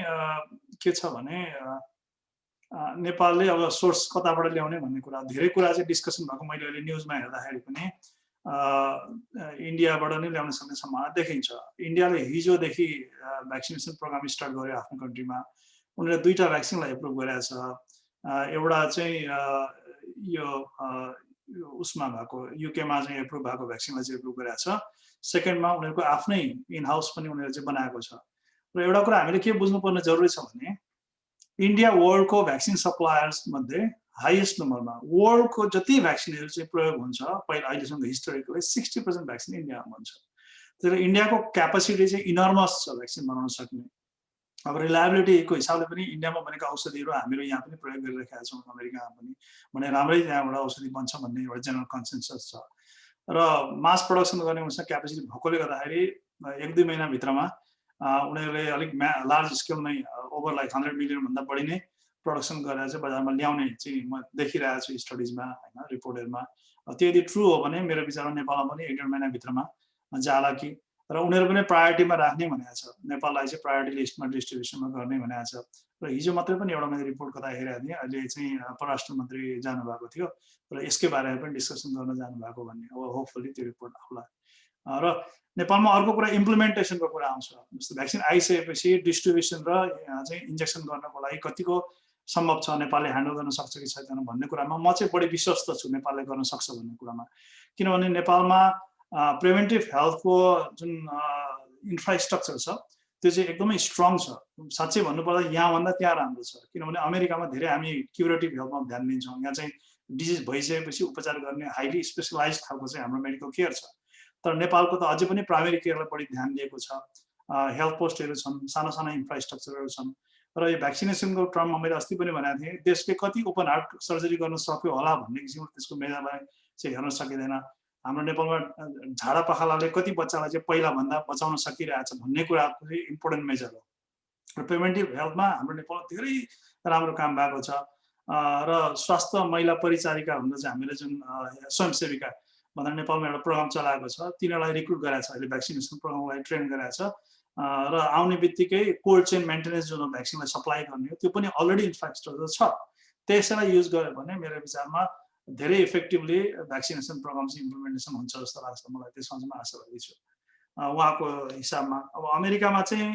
के छ भने नेपालले अब सोर्स कताबाट ल्याउने भन्ने कुरा धेरै कुरा चाहिँ डिस्कसन भएको मैले अहिले न्युजमा हेर्दाखेरि पनि इन्डियाबाट नै ल्याउन सक्ने सम्भावना देखिन्छ। इन्डियाले हिजोदेखि भ्याक्सिनेसन प्रोग्राम स्टार्ट गर्यो आफ्नो कन्ट्रीमा। उनीहरूले 2टा भ्याक्सिनलाई एप्रुभ गरेको छ। एउटा चाहिँ यो उसमा भएको युकेमा चाहिँ एप्रुभ भएको भ्याक्सिनलाई चाहिँ एप्रुभ गरेको छ। सेकेन्डमा उनीहरूको आफ्नै इन हाउस पनि उनीहरूले चाहिँ बनाएको छ। र एउटा कुरा हामीले के बुझ्नुपर्ने जरुरी छ भने इन्डिया वर्ल्डको भ्याक्सिन सप्लायर्स मध्ये हाइएस्ट नम्बरमा, वर्ल्डको जति भ्याक्सिनहरू चाहिँ प्रयोग हुन्छ पहिला अहिलेसम्म हिस्टोरिकली 60% भ्याक्सिन इन्डियामा हुन्छ। त्यसले इन्डियाको क्यापेसिटी चाहिँ इनर्मस छ भ्याक्सिन बनाउन सक्ने। अब रिलायबिलिटीको हिसाबले पनि इन्डियामा बनेका औषधिहरू हामीहरू यहाँ पनि प्रयोग गरिरहेका छौँ, अमेरिकामा पनि भने राम्रै त्यहाँबाट औषधि बन्छ भन्ने एउटा जेनरल कन्सेन्सस छ। र मास प्रोडक्सन गर्ने उनीसँग क्यापेसिटी भएकोले गर्दाखेरि 1-2 महिनाभित्रमा उनीहरूले अलिक लार्ज स्केलमै ओभर लाइक 100 मिलियन भन्दा बढी नै प्रोडक्सन गरेर चाहिँ बजारमा ल्याउने चाहिँ म देखिरहेको छु स्टडिजमा हैन रिपोर्टहरुमा त्यो यदि ट्रु हो भने मेरो विचारमा नेपालमा पनि 1-1.5 महिनाभित्रमा जाला कि र उनीहरू पनि प्रायोरिटीमा राख्ने भनेको छ नेपाललाई चाहिँ प्रायोरिटी लिस्टमा डिस्ट्रिब्युसनमा गर्ने भनेको छ र हिजो मात्रै पनि एउटा मैले रिपोर्ट कता हेरेको थिएँ अहिले चाहिँ परराष्ट्र मन्त्री जानुभएको थियो र यसकै बारेमा पनि डिस्कसन गर्न जानुभएको भन्ने अब होपफुली त्यो रिपोर्ट आउला र नेपालमा अर्को कुरा इम्प्लिमेन्टेसनको कुरा आउँछ जस्तो भ्याक्सिन आइसकेपछि डिस्ट्रिब्युसन र चाहिँ इन्जेक्सन गर्नको लागि कतिको सम्भव छ नेपालले ह्यान्डल गर्न सक्छ कि छैन भन्ने कुरामा म चाहिँ बढी विश्वस्त छु नेपालले गर्न सक्छ भन्ने कुरामा किनभने नेपालमा प्रिभेन्टिभ हेल्थको जुन इन्फ्रास्ट्रक्चर छ त्यो चाहिँ एकदमै स्ट्रङ छ साच्चै भन्नुपर्दा यहाँभन्दा त्यहाँ राम्रो छ किनभने अमेरिकामा धेरै हामी क्युरेटिभ हेल्थमा ध्यान दिन्छौँ यहाँ चाहिँ डिजिज भइसकेपछि उपचार गर्ने हाइली स्पेसलाइज खालको चाहिँ हाम्रो मेडिकल केयर छ तर नेपालको त अझै पनि प्राइमेरी केयरलाई बढी ध्यान दिएको छ हेल्थ पोस्टहरू छन् साना साना इन्फ्रास्ट्रक्चरहरू छन् र यो भ्याक्सिनेसनको टर्ममा मैले अस्ति पनि भनेको थिएँ देशले कति ओपन हार्ट सर्जरी गर्न सक्यो होला भन्ने किसिमको त्यसको मेजरलाई चाहिँ हेर्न सकिँदैन हाम्रो नेपालमा झाडा पखालाले कति बच्चालाई चाहिँ पहिलाभन्दा बचाउन सकिरहेछ भन्ने कुराको चाहिँ इम्पोर्टेन्ट मेजर हो र प्रिभेन्टिभ हेल्थमा हाम्रो नेपालमा धेरै राम्रो काम भएको छ र स्वास्थ्य महिला परिचारिका भनेर चाहिँ हामीले जुन स्वयंसेविका भनेर नेपालमा एउटा प्रोग्राम चलाएको छ तिनीहरूलाई रिक्रुट गराएको छ अहिले भ्याक्सिनेसन प्रोग्रामलाई ट्रेन गराएको छ र आउने बित्तिकै कोल्ड चेन मेन्टेनेन्स जुन भ्याक्सिनलाई सप्लाई गर्ने हो त्यो पनि अलरेडी इन्फ्रास्ट्रक्चर छ त्यसैलाई युज गर्यो भने मेरो विचारमा धेरै इफेक्टिभली भ्याक्सिनेसन प्रोग्राम चाहिँ इम्प्लिमेन्टेसन हुन्छ जस्तो लाग्छ मलाई त्यसमा चाहिँ म आशावादी छु उहाँको हिसाबमा अब अमेरिकामा चाहिँ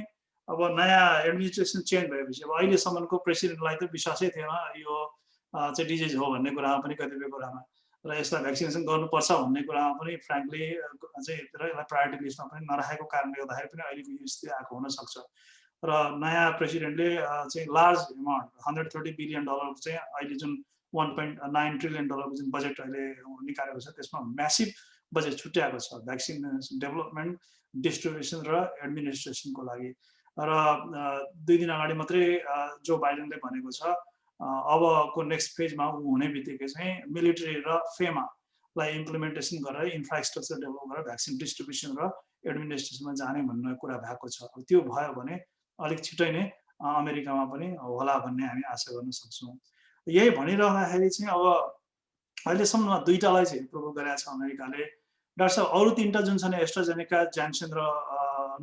अब नयाँ एडमिनिस्ट्रेसन चेन्ज भएपछि अब अहिलेसम्मको प्रेसिडेन्टलाई त विश्वासै थिएन यो चाहिँ डिजिज हो भन्ने कुरामा पनि कतिपय कुरामा र यसलाई भ्याक्सिनेसन गर्नुपर्छ भन्ने कुरामा पनि फ्रेङ्कली चाहिँ यसलाई प्रायोरिटी लिस्टमा पनि नराखेको कारणले गर्दाखेरि पनि अहिलेको यो स्थिति आएको हुनसक्छ र नयाँ प्रेसिडेन्टले चाहिँ लार्ज एमाउन्ट $130 बिलियन चाहिँ अहिले जुन $1.9 ट्रिलियन जुन बजेट अहिले निकालेको छ त्यसमा म्यासिभ बजेट छुट्याएको छ भ्याक्सिन डेभलपमेन्ट डिस्ट्रिब्युसन र एडमिनिस्ट्रेसनको लागि र 2 दिन अगाडि मात्रै जो बाइडेनले भनेको छ अबको नेक्स्ट फेजमा हुने बित्तिकै चाहिँ मिलिट्री र फेमालाई इम्प्लिमेन्टेसन गरेर इन्फ्रास्ट्रक्चर डेभलप गरेर भ्याक्सिन डिस्ट्रिब्युसन र एडमिनिस्ट्रेसनमा जाने भन्ने कुरा भएको छ अब त्यो भयो भने अलिक छिटै नै अमेरिकामा पनि होला भन्ने हामी आशा गर्न सक्छौँ यही भनिरहँदाखेरि चाहिँ अब अहिलेसम्म 2टालाई चाहिँ एप्रुभल गरेको छ अमेरिकाले डाक्टर साहब अरू 3टा जुन छन् एस्ट्राजेनेका ज्यान्सन र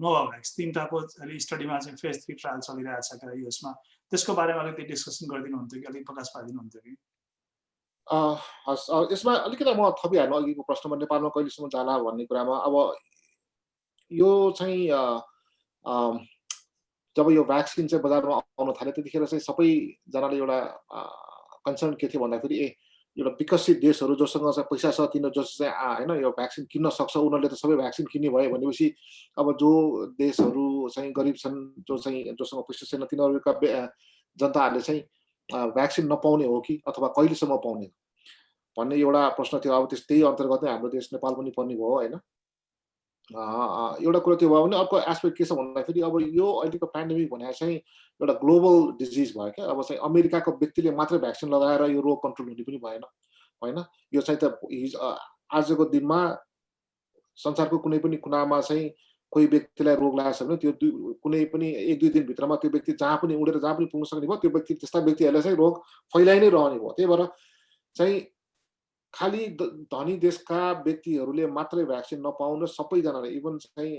नोभाभ्याक्स 3टाको अहिले स्टडीमा चाहिँ फेज 3 ट्रायल चलिरहेको छ क्या यसमा त्यसको बारेमा अलिकति डिस्कसन गरिदिनुहुन्थ्यो कि अलिक प्रकाश पारिदिनुहुन्थ्यो कि यसमा अलिकति म थपिहाल्नु अघिको प्रश्नमा नेपालमा कहिलेसम्म जाला भन्ने कुरामा अब यो चाहिँ जब यो भ्याक्सिन चाहिँ बजारमा आउन थाल्यो त्यतिखेर चाहिँ सबैजनाले एउटा कन्सर्न के थियो भन्दाखेरि एउटा विकसित देशहरू जोसँग चाहिँ पैसा छ तिनीहरू जस चाहिँ होइन यो भ्याक्सिन किन्न सक्छ उनीहरूले त सबै भ्याक्सिन किन्ने भयो भनेपछि अब जो देशहरू चाहिँ गरिब छन् जोसँग पैसा छैन तिनीहरूका जनताहरूले चाहिँ भ्याक्सिन नपाउने हो कि अथवा कहिलेसम्म पाउने भन्ने एउटा प्रश्न थियो अब त्यही अन्तर्गत नै हाम्रो देश नेपाल पनि पर्ने भयो होइन एउटा कुरा त्यो भयो भने अर्को एस्पेक्ट के छ भन्दाखेरि अब यो अहिलेको पेन्डेमिक भनेको चाहिँ एउटा ग्लोबल डिजिज भयो क्या अब चाहिँ अमेरिकाको व्यक्तिले मात्रै भ्याक्सिन लगाएर यो रोग कन्ट्रोल हुने पनि भएन होइन यो चाहिँ त आजको दिनमा संसारको कुनै पनि कुनामा चाहिँ कोही व्यक्तिलाई रोग लागेको छ भने त्यो कुनै पनि 1-2 दिनभित्रमा त्यो व्यक्ति जहाँ पनि उडेर जहाँ पनि पुग्न सक्ने भयो त्यो व्यक्ति त्यस्ता व्यक्तिहरूलाई चाहिँ रोग फैलाइ नै रहने भयो त्यही भएर चाहिँ खालि धनी देशका व्यक्तिहरूले मात्रै भ्याक्सिन नपाउन सबैजनाले इभन चाहिँ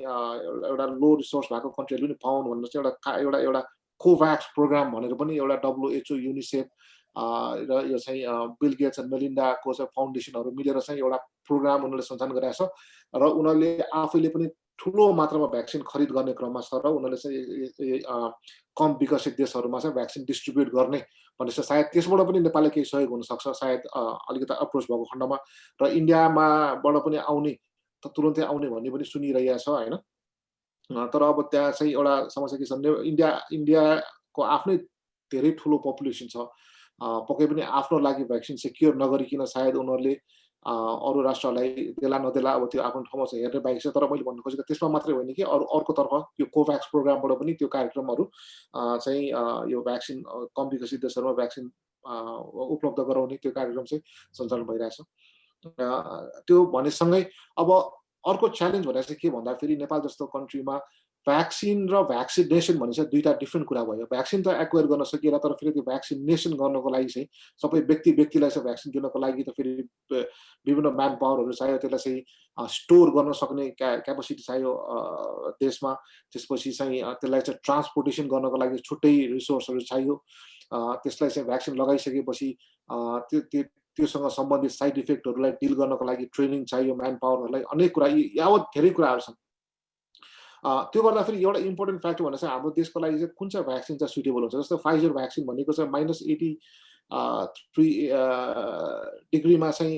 एउटा लो रिसोर्स भएको कन्ट्रीहरूले पनि पाउनु भनेर चाहिँ एउटा कोभ्याक्स प्रोग्राम भनेर पनि एउटा WHO युनिसेफ र यो चाहिँ बिल गेट्स एन्ड मेलिन्डाको चाहिँ फाउन्डेसनहरू मिलेर चाहिँ एउटा प्रोग्राम उनीहरूले सञ्चालन गरेको छ र उनीहरूले आफैले पनि ठुलो मात्रामा भ्याक्सिन खरिद गर्ने क्रममा छ र उनीहरूले चाहिँ कम विकसित देशहरूमा चाहिँ भ्याक्सिन डिस्ट्रिब्युट गर्ने भनेपछि सायद त्यसबाट पनि नेपालले केही सहयोग हुनसक्छ सायद अलिकति अप्रोच भएको खण्डमा र इन्डियामाबाट पनि आउने तुरुन्तै आउने भन्ने पनि सुनिरहेको छ होइन तर अब त्यहाँ चाहिँ एउटा समस्या के छ भने इन्डियाको आफ्नै धेरै ठुलो पपुलेसन छ पक्कै पनि आफ्नो लागि भ्याक्सिन सेक्योर नगरिकन सायद उनीहरूले अरू राष्ट्रलाई देला नदेला अब त्यो आफ्नो ठाउँमा चाहिँ हेर्ने बाहेक छ तर मैले भन्नु खोजेको त्यसमा मात्रै होइन कि अर्कोतर्फ यो कोभ्याक्स प्रोग्रामबाट पनि त्यो कार्यक्रमहरू चाहिँ यो भ्याक्सिन कम विकसित देशहरूमा भ्याक्सिन उपलब्ध गराउने त्यो कार्यक्रम चाहिँ सञ्चालन भइरहेछ त्यो भनेसँगै अब अर्को च्यालेन्ज भनेर चाहिँ के भन्दाखेरि नेपाल जस्तो कन्ट्रीमा भ्याक्सिन र भ्याक्सिनेसन भने चाहिँ दुईटा डिफ्रेन्ट कुरा भयो। भ्याक्सिन त एक्वायर गर्न सकिएला, तर फेरि त्यो भ्याक्सिनेसन गर्नको लागि चाहिँ सबै व्यक्तिलाई चाहिँ भ्याक्सिन दिनको लागि त फेरि विभिन्न म्यान पावरहरू चाहियो, त्यसलाई चाहिँ स्टोर गर्न सक्ने क्यापेसिटी चाहियो देशमा। त्यसपछि चाहिँ त्यसलाई चाहिँ ट्रान्सपोर्टेसन गर्नको लागि छुट्टै रिसोर्सहरू चाहियो। त्यसलाई चाहिँ भ्याक्सिन लगाइसकेपछि त्योसँग सम्बन्धित साइड इफेक्टहरूलाई डिल गर्नको लागि ट्रेनिङ चाहियो म्यान पावरहरूलाई। अनेक कुरा यावत धेरै कुराहरू छन्। त्यो गर्दाखेरि एउटा इम्पोर्टेन्ट फ्याक्टर भनेर चाहिँ हाम्रो देशको लागि चाहिँ कुन चाहिँ भ्याक्सिन चाहिँ सुटेबल हुन्छ। जस्तो फाइजर भ्याक्सिन भनेको चाहिँ -83 डिग्रीमा चाहिँ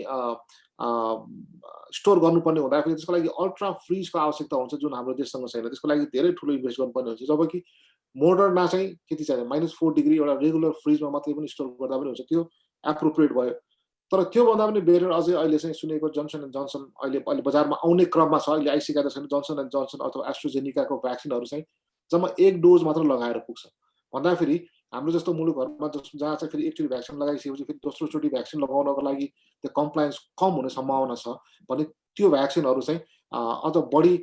स्टोर गर्नुपर्ने हुँदाखेरि त्यसको लागि अल्ट्रा फ्रिजको आवश्यकता हुन्छ, जुन हाम्रो देशसँग छैन। त्यसको लागि धेरै ठुलो इन्भेस्ट गर्नुपर्ने हुन्छ। जबकि मोडर्ना चाहिँ त्यति चाहिन्छ, -4 डिग्री एउटा रेगुलर फ्रिजमा मात्रै पनि स्टोर गर्दा पनि हुन्छ। त्यो एप्रोप्रिएट भयो। तर त्योभन्दा पनि बेटर अझै अहिले चाहिँ सुनेको जोन्सन एन्ड जोन्सन अहिले बजारमा आउने क्रममा छ, अहिले आइसकेका छैन। जोन्सन एन्ड जोन्सन अथवा एस्ट्राजेनिकाको भ्याक्सिनहरू चाहिँ जम्मा 1 डोज मात्र लगाएर पुग्छ। भन्दाखेरि हाम्रो जस्तो मुलुकहरूमा जहाँ चाहिँ फेरि एकचोटि भ्याक्सिन लगाइसकेपछि फेरि दोस्रोचोटि भ्याक्सिन लगाउनको लागि त्यो कम्प्लायन्स कम हुने सम्भावना छ भने त्यो भ्याक्सिनहरू चाहिँ अझ बढी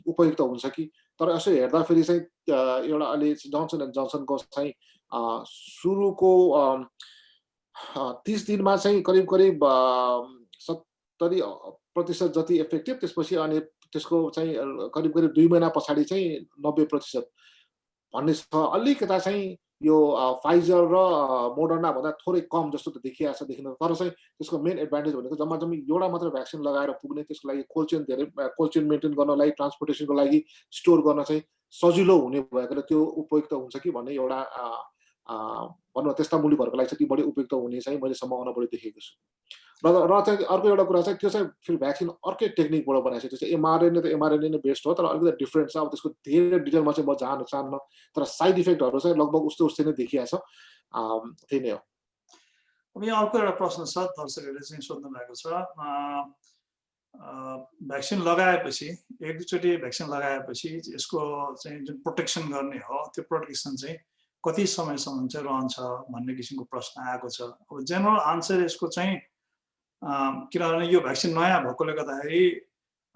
उपयुक्त हुन्छ कि। तर यसो हेर्दाखेरि चाहिँ एउटा अहिले जोन्सन एन्ड जोन्सनको चाहिँ सुरुको 30 दिनमा चाहिँ करिब 70% जति इफेक्टिभ, त्यसपछि अनि त्यसको चाहिँ करिब 2 महिना पछाडि चाहिँ 90% भन्ने छ। अलिकता चाहिँ यो फाइजर र मोडर्ना भन्दा थोरै कम जस्तो त देखिएको छ देखिन। तर चाहिँ त्यसको मेन एडभान्टेज भनेको जम्मा एउटा मात्र भ्याक्सिन लगाएर पुग्ने, त्यसको लागि कोल्ड चेन मेन्टेन गर्नलाई, ट्रान्सपोर्टेसनको लागि, स्टोर गर्न चाहिँ सजिलो हुने भएकोले त्यो उपयुक्त हुन्छ कि भन्ने एउटा भनौँ त्यस्ता मुलुकहरूको लागि चाहिँ बढी उपयुक्त हुने चाहिँ मैले सम्भावना बढी देखेको छु। र चाहिँ अर्को एउटा कुरा चाहिँ त्यो चाहिँ फेरि भ्याक्सिन अर्कै टेक्निकबाट बनाएको छ। त्यो चाहिँ एमआरएनए त एमआरएनए नै बेस्ट हो, तर अलिकति डिफ्रेन्ट छ। अब त्यसको धेरै डिटेलमा चाहिँ म जान चाहन्न, तर साइड इफेक्टहरू चाहिँ लगभग उस्तै नै देखिएको छ। त्यही नै हो। अब यहाँ अर्को एउटा प्रश्न छ, दर्शकहरूले चाहिँ सोध्नु भएको छ। भ्याक्सिन लगाएपछि, एक दुईचोटि भ्याक्सिन लगाएपछि यसको चाहिँ जुन प्रोटेक्सन गर्ने हो, त्यो प्रोटेक्सन चाहिँ कति समयसम्म चाहिँ रहन्छ भन्ने किसिमको प्रश्न आएको छ। अब जेनरल आन्सर यसको चाहिँ किनभने यो भ्याक्सिन नयाँ भएकोले गर्दाखेरि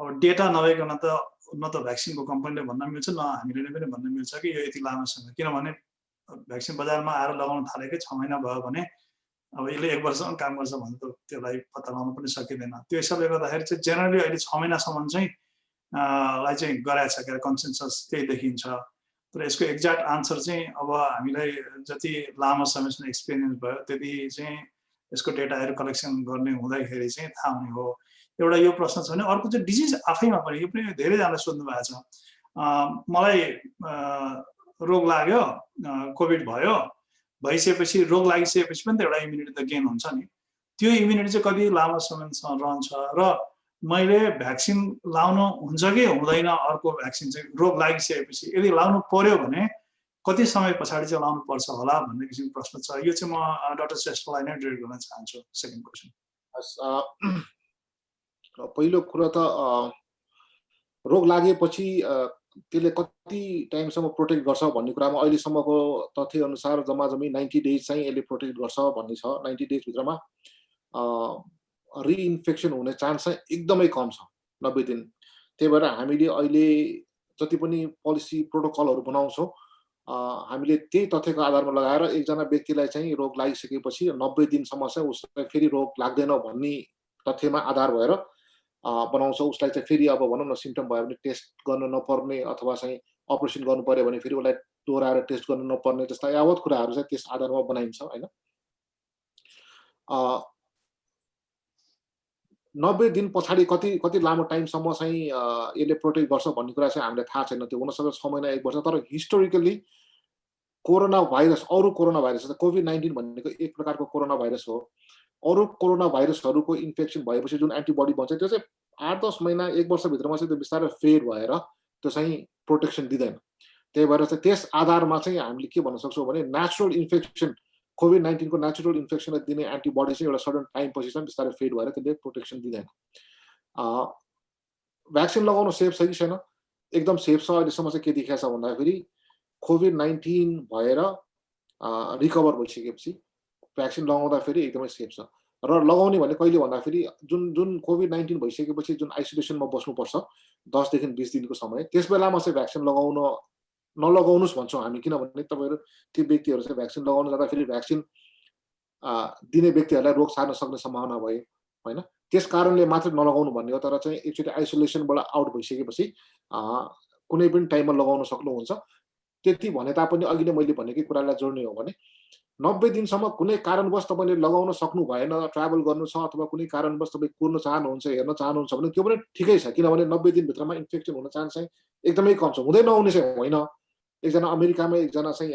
अब डेटा नभइकन त न त भ्याक्सिनको कम्पनीले भन्न मिल्छ, न हामीले पनि भन्न मिल्छ कि यो यति लामो समय। किनभने भ्याक्सिन बजारमा आएर लगाउन थालेकै 6 महिना भयो भने अब यसले 1 वर्षसम्म काम गर्छ भने त त्यसलाई पत्ता लगाउन पनि सकिँदैन। त्यो हिसाबले गर्दाखेरि चाहिँ जेनरली अहिले 6 महिनासम्म चाहिँ लाई चाहिँ गराएको छ, कन्सेन्सस त्यही देखिन्छ। तर यसको एक्ज्याक्ट आन्सर चाहिँ अब हामीलाई जति लामो समयसम्म एक्सपिरियन्स भयो त्यति चाहिँ यसको डेटाहरू कलेक्सन गर्ने हुँदाखेरि चाहिँ थाहा हुने हो। एउटा यो प्रश्न छ भने अर्को चाहिँ डिजिज आफैमा पनि, यो पनि धेरैजनाले सोध्नु भएको छ। मलाई रोग लाग्यो, कोभिड भयो, भइसकेपछि रोग लागिसकेपछि पनि त एउटा इम्युनिटी त गेन हुन्छ नि। त्यो इम्युनिटी चाहिँ कति लामो समयसम्म रहन्छ र मैले भ्याक्सिन लाउनु हुन्छ कि हुँदैन, अर्को भ्याक्सिन चाहिँ रोग लागिसकेपछि यदि लाउनु पर्यो भने कति समय पछाडि चाहिँ लाउनु पर्छ होला भन्ने किसिमको प्रश्न छ। यो चाहिँ म डाक्टर श्रेष्ठलाई नै डिरेक्ट गर्न चाहन्छु। Second question. पहिलो कुरा त रोग लागेपछि त्यसले कति टाइमसम्म प्रोटेक्ट गर्छ भन्ने कुरामा अहिलेसम्मको तथ्य अनुसार जम्मी 90 डेज चाहिँ यसले प्रोटेक्ट गर्छ भन्ने छ। 90 डेज भित्रमा रिइन्फेक्सन हुने चान्स चाहिँ एकदमै कम छ, 90 दिन। त्यही भएर हामीले अहिले जति पनि पोलिसी प्रोटोकलहरू बनाउँछौँ हामीले त्यही तथ्यको आधारमा लगाएर एकजना व्यक्तिलाई चाहिँ रोग लागिसकेपछि 90 दिनसम्म चाहिँ उसलाई फेरि रोग लाग्दैन भन्ने तथ्यमा आधार भएर बनाउँछौँ। उसलाई चाहिँ फेरि अब भनौँ न सिम्पटम भयो भने टेस्ट गर्न नपर्ने अथवा चाहिँ अपरेसन गर्नु पर्यो भने फेरि उसलाई दोहोऱ्याएर टेस्ट गर्नु नपर्ने जस्ता यावत कुराहरू चाहिँ त्यस आधारमा बनाइन्छ होइन। 90 दिन पछाडि कति लामो टाइमसम्म चाहिँ यसले प्रोटेक्ट गर्छ भन्ने कुरा चाहिँ हामीलाई थाहा छैन। त्यो हुनसक्छ 6 महिना 1 वर्ष। तर हिस्टोरिकली कोरोना भाइरस, अरू कोरोना भाइरस, कोभिड-19 भनेको एक प्रकारको कोरोना भाइरस हो। अरू कोरोना भाइरसहरूको इन्फेक्सन भएपछि जुन एन्टिबडी बन्छ त्यो चाहिँ 8-10 महिना 1 वर्षभित्रमा चाहिँ त्यो बिस्तारै फेड भएर त्यो चाहिँ प्रोटेक्सन दिँदैन। त्यही भएर चाहिँ त्यस आधारमा चाहिँ हामीले के भन्न सक्छौँ भने नेचुरल इन्फेक्सन, कोभिड-19 को नेचुरल इन्फेक्सनलाई दिने एन्टिबडी चाहिँ एउटा सर्टन टाइम पछि चाहिँ बिस्तारै फेड भएर त्यसले प्रोटेक्सन दिँदैन। भ्याक्सिन लगाउन सेफ छ कि छैन? एकदम सेफ छ। अहिलेसम्म चाहिँ के देखिएको छ भन्दाखेरि कोभिड-19 भएर रिकभर भइसकेपछि भ्याक्सिन लगाउँदाखेरि एकदमै सेफ छ। र लगाउने भने कहिले भन्दाखेरि जुन कोभिड-19 भइसकेपछि जुन आइसोलेसनमा बस्नुपर्छ 10 देखि 20 दिनको समय, त्यस बेलामा चाहिँ भ्याक्सिन नलगाउनुस् भन्छौँ हामी। किनभने तपाईँहरू त्यो व्यक्तिहरू चाहिँ भ्याक्सिन लगाउन जाँदाखेरि भ्याक्सिन दिने व्यक्तिहरूलाई रोग सार्न सक्ने सम्भावना भयो होइन, त्यस कारणले मात्र नलगाउनु भन्ने हो। तर चाहिँ एकचोटि आइसोलेसनबाट आउट भइसकेपछि कुनै पनि टाइममा लगाउन सक्नुहुन्छ। त्यति भने तापनि अघि नै मैले भनेकै कुरालाई जोड्ने हो भने 90 दिनसम्म कुनै कारणवश तपाईँले लगाउन सक्नु भएन, ट्राभल गर्नु छ अथवा कुनै कारणवश तपाईँ कुर्न चाहनुहुन्छ, हेर्न चाहनुहुन्छ भने त्यो पनि ठिकै छ। किनभने 90 दिनभित्रमा इन्फेक्सन हुन चान्स चाहिँ एकदमै कम छ, हुँदै नहुने चाहिँ होइन। एकजना अमेरिकामा एकजना चाहिँ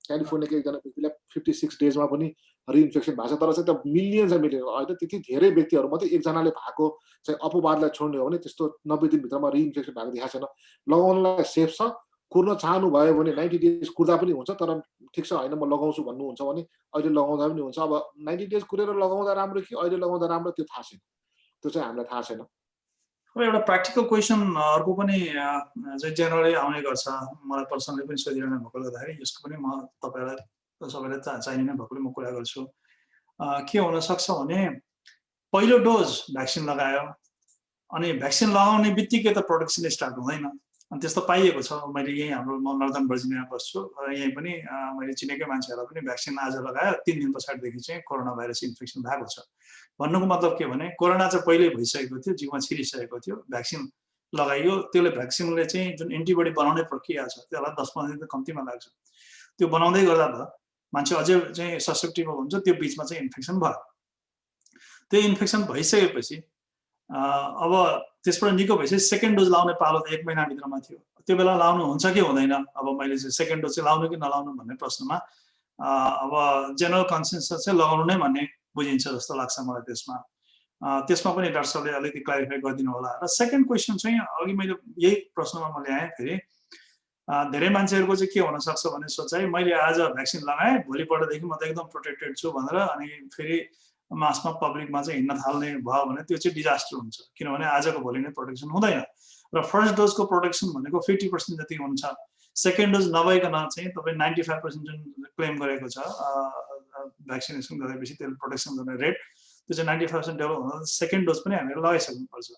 क्यालिफोर्नियाको एकजना व्यक्तिलाई 56 डेजमा पनि रिइन्फेक्सन भएको छ। तर चाहिँ त्यो मिलियन्स होइन, त्यति धेरै व्यक्तिहरू मात्रै एकजनाले भएको चाहिँ अपवादलाई छोड्ने हो भने त्यस्तो 90 दिनभित्रमा रिइन्फेक्सन भएको देखाएको छैन। लगाउनलाई सेफ छ। कुर्न चाहनु भयो भने 90 डेज कुर्दा पनि हुन्छ। तर ठिक छ होइन म लगाउँछु भन्नुहुन्छ भने अहिले लगाउँदा पनि हुन्छ। अब 90 डेज कुरेर लगाउँदा राम्रो कि अहिले लगाउँदा राम्रो त्यो थाहा छैन, त्यो चाहिँ हामीलाई थाहा छैन। अब एउटा प्र्याक्टिकल क्वेसन अर्को पनि चाहिँ जेनरली आउने गर्छ, मलाई पर्सनली पनि सोधिरहनु भएकोले गर्दाखेरि यसको पनि म सबैलाई चाहिने नै भएकोले म कुरा गर्छु। के हुनसक्छ भने पहिलो डोज भ्याक्सिन लगायो अनि भ्याक्सिन लगाउने बित्तिकै त प्रोटेक्सन स्टार्ट हुँदैन, अनि त्यस्तो पाइएको छ। मैले यहीँ हाम्रो म नर्दर्न भर्जिनियामा बस्छु, यहीँ पनि मैले चिनेकै मान्छेहरूलाई पनि भ्याक्सिन आज लगायो 3 दिन पछाडिदेखि चाहिँ कोरोना भाइरस इन्फेक्सन भएको छ। भन्नुको मतलब के भने कोरोना चाहिँ पहिल्यै भइसकेको थियो, जिउमा छिरिसकेको थियो, भ्याक्सिन लगाइयो, त्यसले भ्याक्सिनले चाहिँ जुन एन्टिबडी बनाउने प्रक्रिया छ त्यसलाई 10-15 दिन त कम्तीमा लाग्छ। त्यो बनाउँदै गर्दा त मान्छे अझै चाहिँ ससेप्टेबल हुन्छ, त्यो बिचमा चाहिँ इन्फेक्सन भयो। त्यो इन्फेक्सन भइसकेपछि अब त्यसबाट निको भएपछि सेकेन्ड डोज लाउने पालो त 1 महिनाभित्रमा थियो। त्यो बेला लाउनु हुन्छ कि हुँदैन, अब मैले चाहिँ सेकेन्ड डोज चाहिँ लाउनु कि नलाउनु भन्ने प्रश्नमा अब जेनरल कन्सेन्सस चाहिँ लगाउनु नै भन्ने बुझिन्छ जस्तो लाग्छ मलाई त्यसमा। त्यसमा पनि डाक्टर साहबले अलिकति क्लारिफाई गरिदिनु होला। र सेकेन्ड क्वेसन चाहिँ अघि मैले यही प्रश्नमा म ल्याएँ, फेरि धेरै मान्छेहरूको चाहिँ के हुनसक्छ भने सोचाइ मैले आज भ्याक्सिन लगाएँ, भोलिपल्टदेखि म त एकदम प्रोटेक्टेड छु भनेर अनि फेरि मासमा पब्लिकमा चाहिँ हिँड्न थाल्ने भयो भने त्यो चाहिँ डिजास्टर हुन्छ। किनभने आजको भोलि नै प्रोटेक्सन हुँदैन र फर्स्ट डोजको प्रोटेक्सन भनेको 50% जति हुन्छ। सेकेन्ड डोज नभइकन चाहिँ तपाईँ 95% जुन क्लेम गरेको छ भ्याक्सिनेसन गरेपछि त्यसले प्रोटेक्सन गर्ने रेट, त्यो चाहिँ 95% डेभलप हुँदा सेकेन्ड डोज पनि हामीले लगाइसक्नुपर्छ।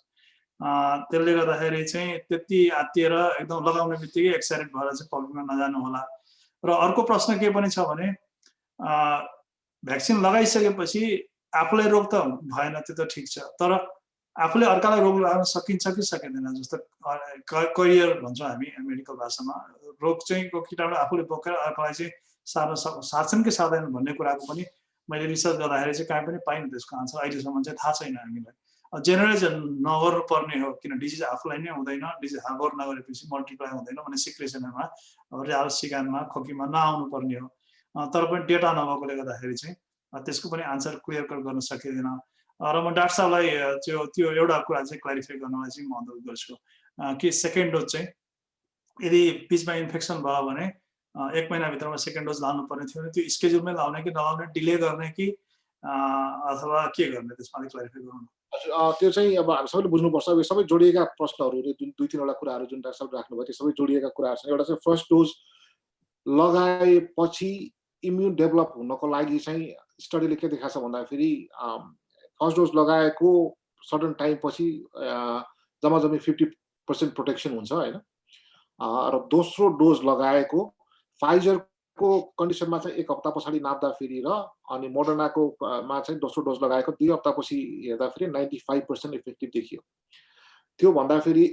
त्यसले गर्दाखेरि चाहिँ त्यति आत्तिएर एकदम लगाउने बित्तिकै एक्साइटेड भएर चाहिँ पब्लिकमा नजानु होला। र अर्को प्रश्न के पनि छ भने भ्याक्सिन लगाइसकेपछि आफूलाई रोग त भएन, त्यो त ठिक छ, तर आफूले अर्कालाई रोग लगाउन सकिन्छ कि सकिँदैन, जस्तो करियर भन्छौँ हामी मेडिकल भाषामा, रोग चाहिँ को कीटाणु आफूले बोकेर अर्कालाई चाहिँ सार्छन् कि सार्दैनन् भन्ने कुराको पनि मैले रिसर्च गर्दाखेरि चाहिँ कहीँ पनि पाइनँ त्यसको आन्सर, अहिलेसम्म चाहिँ थाहा छैन हामीलाई। जेनरलाइज नगर्नु पर्ने हो, किन डिजिज आफूलाई नै हुँदैन, डिजिज हार्बर नगरेपछि मल्टिप्लाई हुँदैन भने सिक्रेसनमा रियाल सिगानमा खोकीमा नआउनु पर्ने हो। तर पनि डेटा नभएकोले गर्दाखेरि चाहिँ त्यसको पनि आन्सर क्लियर कट गर्न सकिँदैन। र म डाक्टर साहबलाई त्यो एउटा कुरा चाहिँ क्लारिफाई गर्नलाई चाहिँ म अनुरोध गर्छु कि सेकेन्ड डोज चाहिँ यदि बिचमा इन्फेक्सन भयो भने 1 महिनाभित्रमा सेकेन्ड डोज लाउनु पर्ने थियो भने त्यो स्केड्युलमै लाउने कि नलाउने, डिले गर्ने कि अथवा के गर्ने, त्यसमा अलिक क्लारिफाई गरौँ। त्यो चाहिँ अब हामी सबैले बुझ्नुपर्छ। अब सबै जोडिएका प्रश्नहरू जुन 2-3 वटा कुराहरू जुन डाक्टर साहबले राख्नुभयो त्यो सबै जोडिएका कुराहरू छन्। एउटा चाहिँ फर्स्ट डोज लगाएपछि इम्युन डेभलप हुनको लागि चाहिँ स्टडीले के देखाएको छ भन्दाखेरि फर्स्ट डोज लगाएको सर्टन टाइम पछि जम्मा 50% प्रोटेक्सन हुन्छ होइन। र दोस्रो डोज लगाएको फाइजरको कन्डिसनमा चाहिँ 1 हप्ता पछाडि नाप्दाखेरि र अनि मोडर्नाको मा चाहिँ दोस्रो डोज लगाएको 2 हप्तापछि हेर्दाखेरि 95% इफेक्टिभ देखियो। त्यो भन्दाखेरि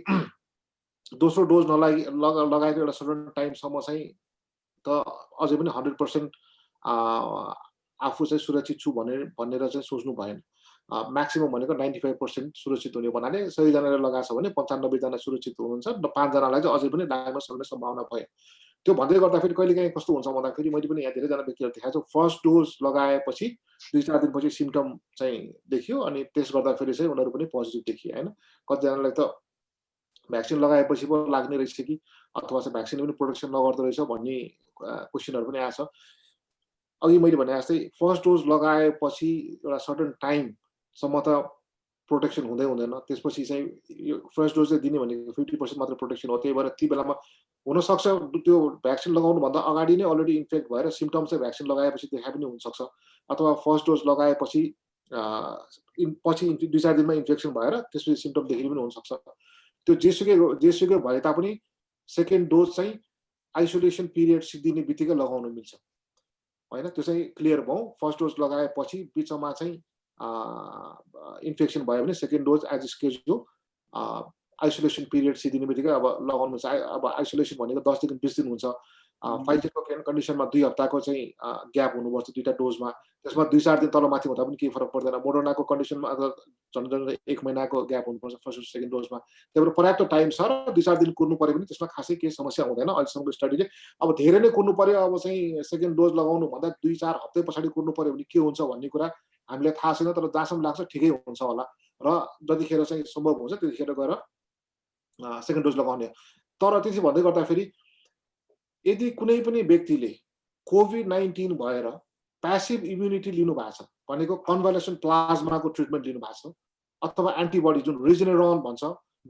दोस्रो डोज लगाएको एउटा सर्टन टाइमसम्म चाहिँ त अझै पनि 100% आफू चाहिँ सुरक्षित छु भनेर चाहिँ सोच्नु भएन। म्याक्सिमम भनेको 95% सुरक्षित हुने भन्नाले 100 जनाले लगाएको छ भने 95 जना सुरक्षित हुनुहुन्छ र 5 जनालाई चाहिँ अझै पनि लाग्न सक्ने सम्भावना भयो। त्यो भन्दै गर्दाखेरि कहिलेकाहीँ कस्तो हुन्छ भन्दाखेरि मैले पनि यहाँ धेरैजना व्यक्तिहरू देखाएको छु, फर्स्ट डोज लगाएपछि 2-4 दिनपछि सिम्पटम चाहिँ देखियो अनि टेस्ट गर्दाखेरि चाहिँ उनीहरू पनि पोजिटिभ देखियो होइन। कतिजनालाई त भ्याक्सिन लगाएपछि पो लाग्ने रहेछ कि अथवा चाहिँ भ्याक्सिनले पनि प्रोटेक्सन नगर्दो रहेछ भन्ने क्वेसनहरू पनि आएको छ। अघि मैले भने जस्तै फर्स्ट डोज लगाएपछि एउटा सर्टन टाइमसम्म त प्रोटेक्सन हुँदैन, त्यसपछि चाहिँ यो फर्स्ट डोज चाहिँ दिने भनेको 50% मात्र प्रोटेक्सन हो। त्यही भएर ती बेलामा हुनसक्छ त्यो भ्याक्सिन लगाउनुभन्दा अगाडि नै अलरेडी इन्फेक्ट भएर सिम्टम चाहिँ भ्याक्सिन लगाएपछि देखा पनि हुनसक्छ, अथवा फर्स्ट डोज लगाएपछि पछि 2-4 दिनमा इन्फेक्सन भएर त्यसपछि सिम्पटम देखिने पनि हुनसक्छ। त्यो जेसुकै भए तापनि सेकेन्ड डोज चाहिँ आइसोलेसन पिरियड सिद्धिने बित्तिकै लगाउनु मिल्छ होइन। त्यो चाहिँ क्लियर भयो। फर्स्ट डोज लगाएपछि बिचमा चाहिँ इन्फेक्सन भयो भने second dose as schedule isolation period सिद्धिने बित्तिकै अब लगाउनु मिल्छ। अब आइसोलेसन भनेको 10 देखि 20 दिन हुन्छ। फाइजरको कन्डिसनमा 2 हप्ताको चाहिँ ग्याप हुनुपर्छ 2टा डोजमा। त्यसमा 2-4 दिन तलमाथि हुँदा पनि केही फरक पर्दैन। मोडर्नाको कन्डिसनमा झन् 1 महिनाको ग्याप हुनुपर्छ फर्स्ट र सेकेन्ड डोजमा। त्यही भएर पर्याप्त टाइम छ र 2-4 दिन कुर्नु पर्यो भने त्यसमा खासै केही समस्या हुँदैन अहिलेसम्मको स्टडीले। अब धेरै नै कुर्नु पर्यो, अब चाहिँ सेकेन्ड डोज लगाउनु भन्दा 2-4 हप्ता पछाडि कुर्नु पर्यो भने के हुन्छ भन्ने कुरा हामीलाई थाहा छैन, तर जहाँसम्म लाग्छ ठिकै हुन्छ होला र जतिखेर चाहिँ सम्भव हुन्छ त्यतिखेर गएर सेकेन्ड डोज लगाउने। तर त्यसो भन्दै गर्दाखेरि यदि कुनै पनि व्यक्तिले कोभिड-19 भएर प्यासिभ इम्युनिटी लिनु भएको छ भनेको कन्भलेसन प्लाज्माको ट्रिटमेन्ट लिनु भएको छ अथवा एन्टिबडी जुन रिजेनेरोन भन्छ,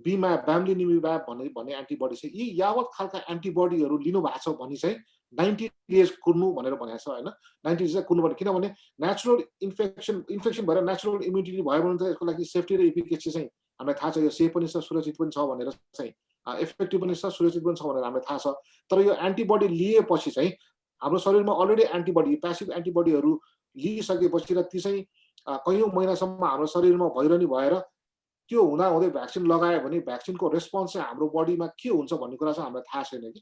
ब्यामलिनिमिब्याब भन्ने एन्टिबडी छ, यी यावत खालका एन्टिबडीहरू लिनु भएको छ भने चाहिँ 90 डेज कुर्नु भनेर भनेको छ होइन। 90 डेज चाहिँ कुर्नु पर्ने, किनभने नेचुरल इन्फेक्सन भएर नेचुरल इम्युनिटी भयो भने त यसको लागि सेफ्टी र इफिकेसी चाहिँ हामीलाई थाहा छ, यो सेफ पनि छ सुरक्षित पनि छ भनेर चाहिँ इफेक्टिभ पनि छ सुरक्षित पनि छ भनेर हामीलाई थाहा छ। तर यो एन्टिबडी लिएपछि चाहिँ हाम्रो शरीरमा अलरेडी एन्टिबडी प्यासिभ एन्टिबडीहरू लिइसकेपछि र ती चाहिँ कैयौँ महिनासम्म हाम्रो शरीरमा भइरहने भएर त्यो हुँदै भ्याक्सिन लगायो भने भ्याक्सिनको रेस्पोन्स चाहिँ हाम्रो बडीमा के हुन्छ भन्ने कुरा चाहिँ हामीलाई थाहा छैन कि।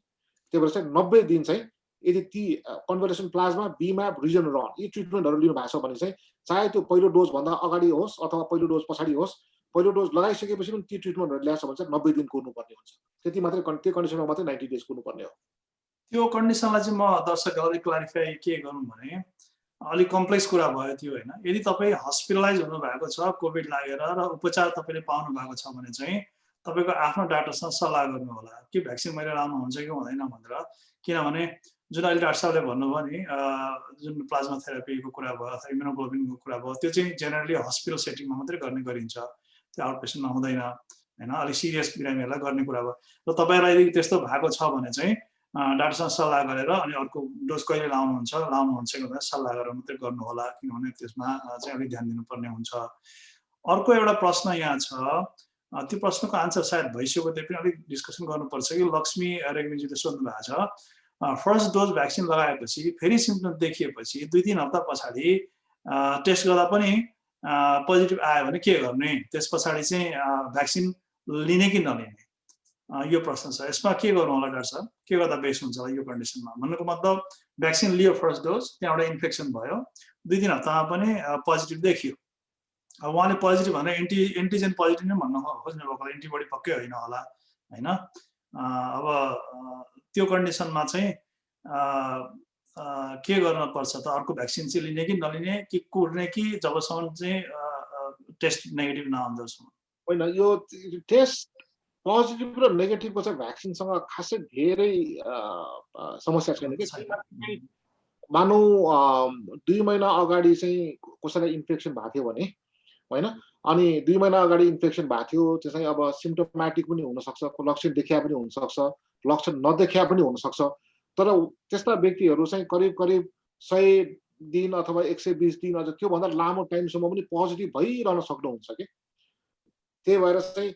त्यही भएर चाहिँ 90 दिन चाहिँ यदि ती कन्भलेसन प्लाज्मा, बीम्याप, रिजेनेरोन यी ट्रिटमेन्टहरू लिनु भएको छ भने चाहिँ चाहे त्यो पहिलो डोजभन्दा अगाडि होस् अथवा पहिलो डोज पछाडि होस्, पहिलो डोज लगाइसकेपछि पनि ती ट्रिटमेन्टहरू ल्याएको छ भने चाहिँ 90 दिन कुर्नुपर्ने हुन्छ। त्यति मात्रै, त्यो कन्डिसनमा मात्रै 90 डेज कुर्नुपर्ने हो। त्यो कन्डिसनलाई चाहिँ म दर्शकहरूलाई क्लारिफाई के गरौँ भने अलिक कम्प्लेक्स कुरा भयो त्यो होइन। यदि तपाईँ हस्पिटलाइज हुनुभएको छ कोभिड लागेर र उपचार तपाईँले पाउनु भएको छ भने चाहिँ तपाईँको आफ्नो डाक्टरसँग सल्लाह गर्नु होला कि भ्याक्सिन मैले लाउनु हुन्छ कि हुँदैन भनेर। किनभने जुन अहिले डाक्टर साहबले भन्नुभयो नि जुन प्लाज्मा थेरापीको कुरा भयो अथवा इम्युनोग्लोबिनको कुरा भयो, त्यो चाहिँ जेनरली हस्पिटल सेटिङमा मात्रै गर्ने गरिन्छ, त्यो आउट पेसेन्टमा हुँदैन होइन। अलिक सिरियस बिरामीहरूलाई गर्ने कुरा भयो। र तपाईँलाई यदि त्यस्तो भएको छ भने चाहिँ डाक्टरसँग सल्लाह गरेर अनि अर्को डोज कहिले लाउनुहुन्छ कि भनेर सल्लाह गरेर मात्रै गर्नु होला, किनभने त्यसमा चाहिँ अलिक ध्यान दिनुपर्ने हुन्छ। अर्को एउटा प्रश्न यहाँ छ, त्यो प्रश्नको आन्सर सायद भइसक्यो, त्यो पनि अलिक डिस्कसन गर्नुपर्छ कि लक्ष्मी रेग्मीजीले सोध्नु भएको छ, फर्स्ट डोज भ्याक्सिन लगाएपछि फेरि सिम्पटम देखिएपछि 2-3 हप्ता पछाडि टेस्ट गर्दा पनि पोजिटिभ आयो भने के गर्ने, त्यस पछाडि चाहिँ भ्याक्सिन लिने कि नलिने, यो प्रश्न छ। यसमा के गर्नु होला डाक्टर साहब, के गर्दा बेस्ट हुन्छ होला यो कन्डिसनमा? भन्नुको मतलब भ्याक्सिन लियो फर्स्ट डोज, त्यहाँबाट इन्फेक्सन भयो, 2-3 हप्तामा पनि पोजिटिभ देखियो, अब उहाँले पोजिटिभ भनेर एन्टिजेन पोजिटिभ नै भन्न खोज्नु भएको होला, एन्टिबडी पक्कै होइन होला होइन। अब त्यो कन्डिसनमा चाहिँ के गर्न पर्छ त? अर्को भ्याक्सिन चाहिँ लिने कि नलिने कि कुर्ने कि जबसम्म चाहिँ टेस्ट नेगेटिभ नआउँदासम्म? होइन, यो टेस्ट पोजिटिभ र नेगेटिभको चाहिँ भ्याक्सिनसँग खासै धेरै समस्या छैन कि। मानौ 2 महिना अगाडि चाहिँ कसैलाई इन्फेक्सन भएको थियो भने होइन, अनि 2 महिना अगाडि इन्फेक्सन भएको थियो, त्यो चाहिँ अब सिम्प्टोमेटिक पनि हुनसक्छ, लक्षण देखिया पनि हुनसक्छ, लक्षण नदेखिया पनि हुनसक्छ। तर त्यस्ता व्यक्तिहरू चाहिँ करिब 100 दिन अथवा 120 दिन अझ त्योभन्दा लामो टाइमसम्म पनि पोजिटिभ भइरहन सक्नुहुन्छ कि। त्यही भएर चाहिँ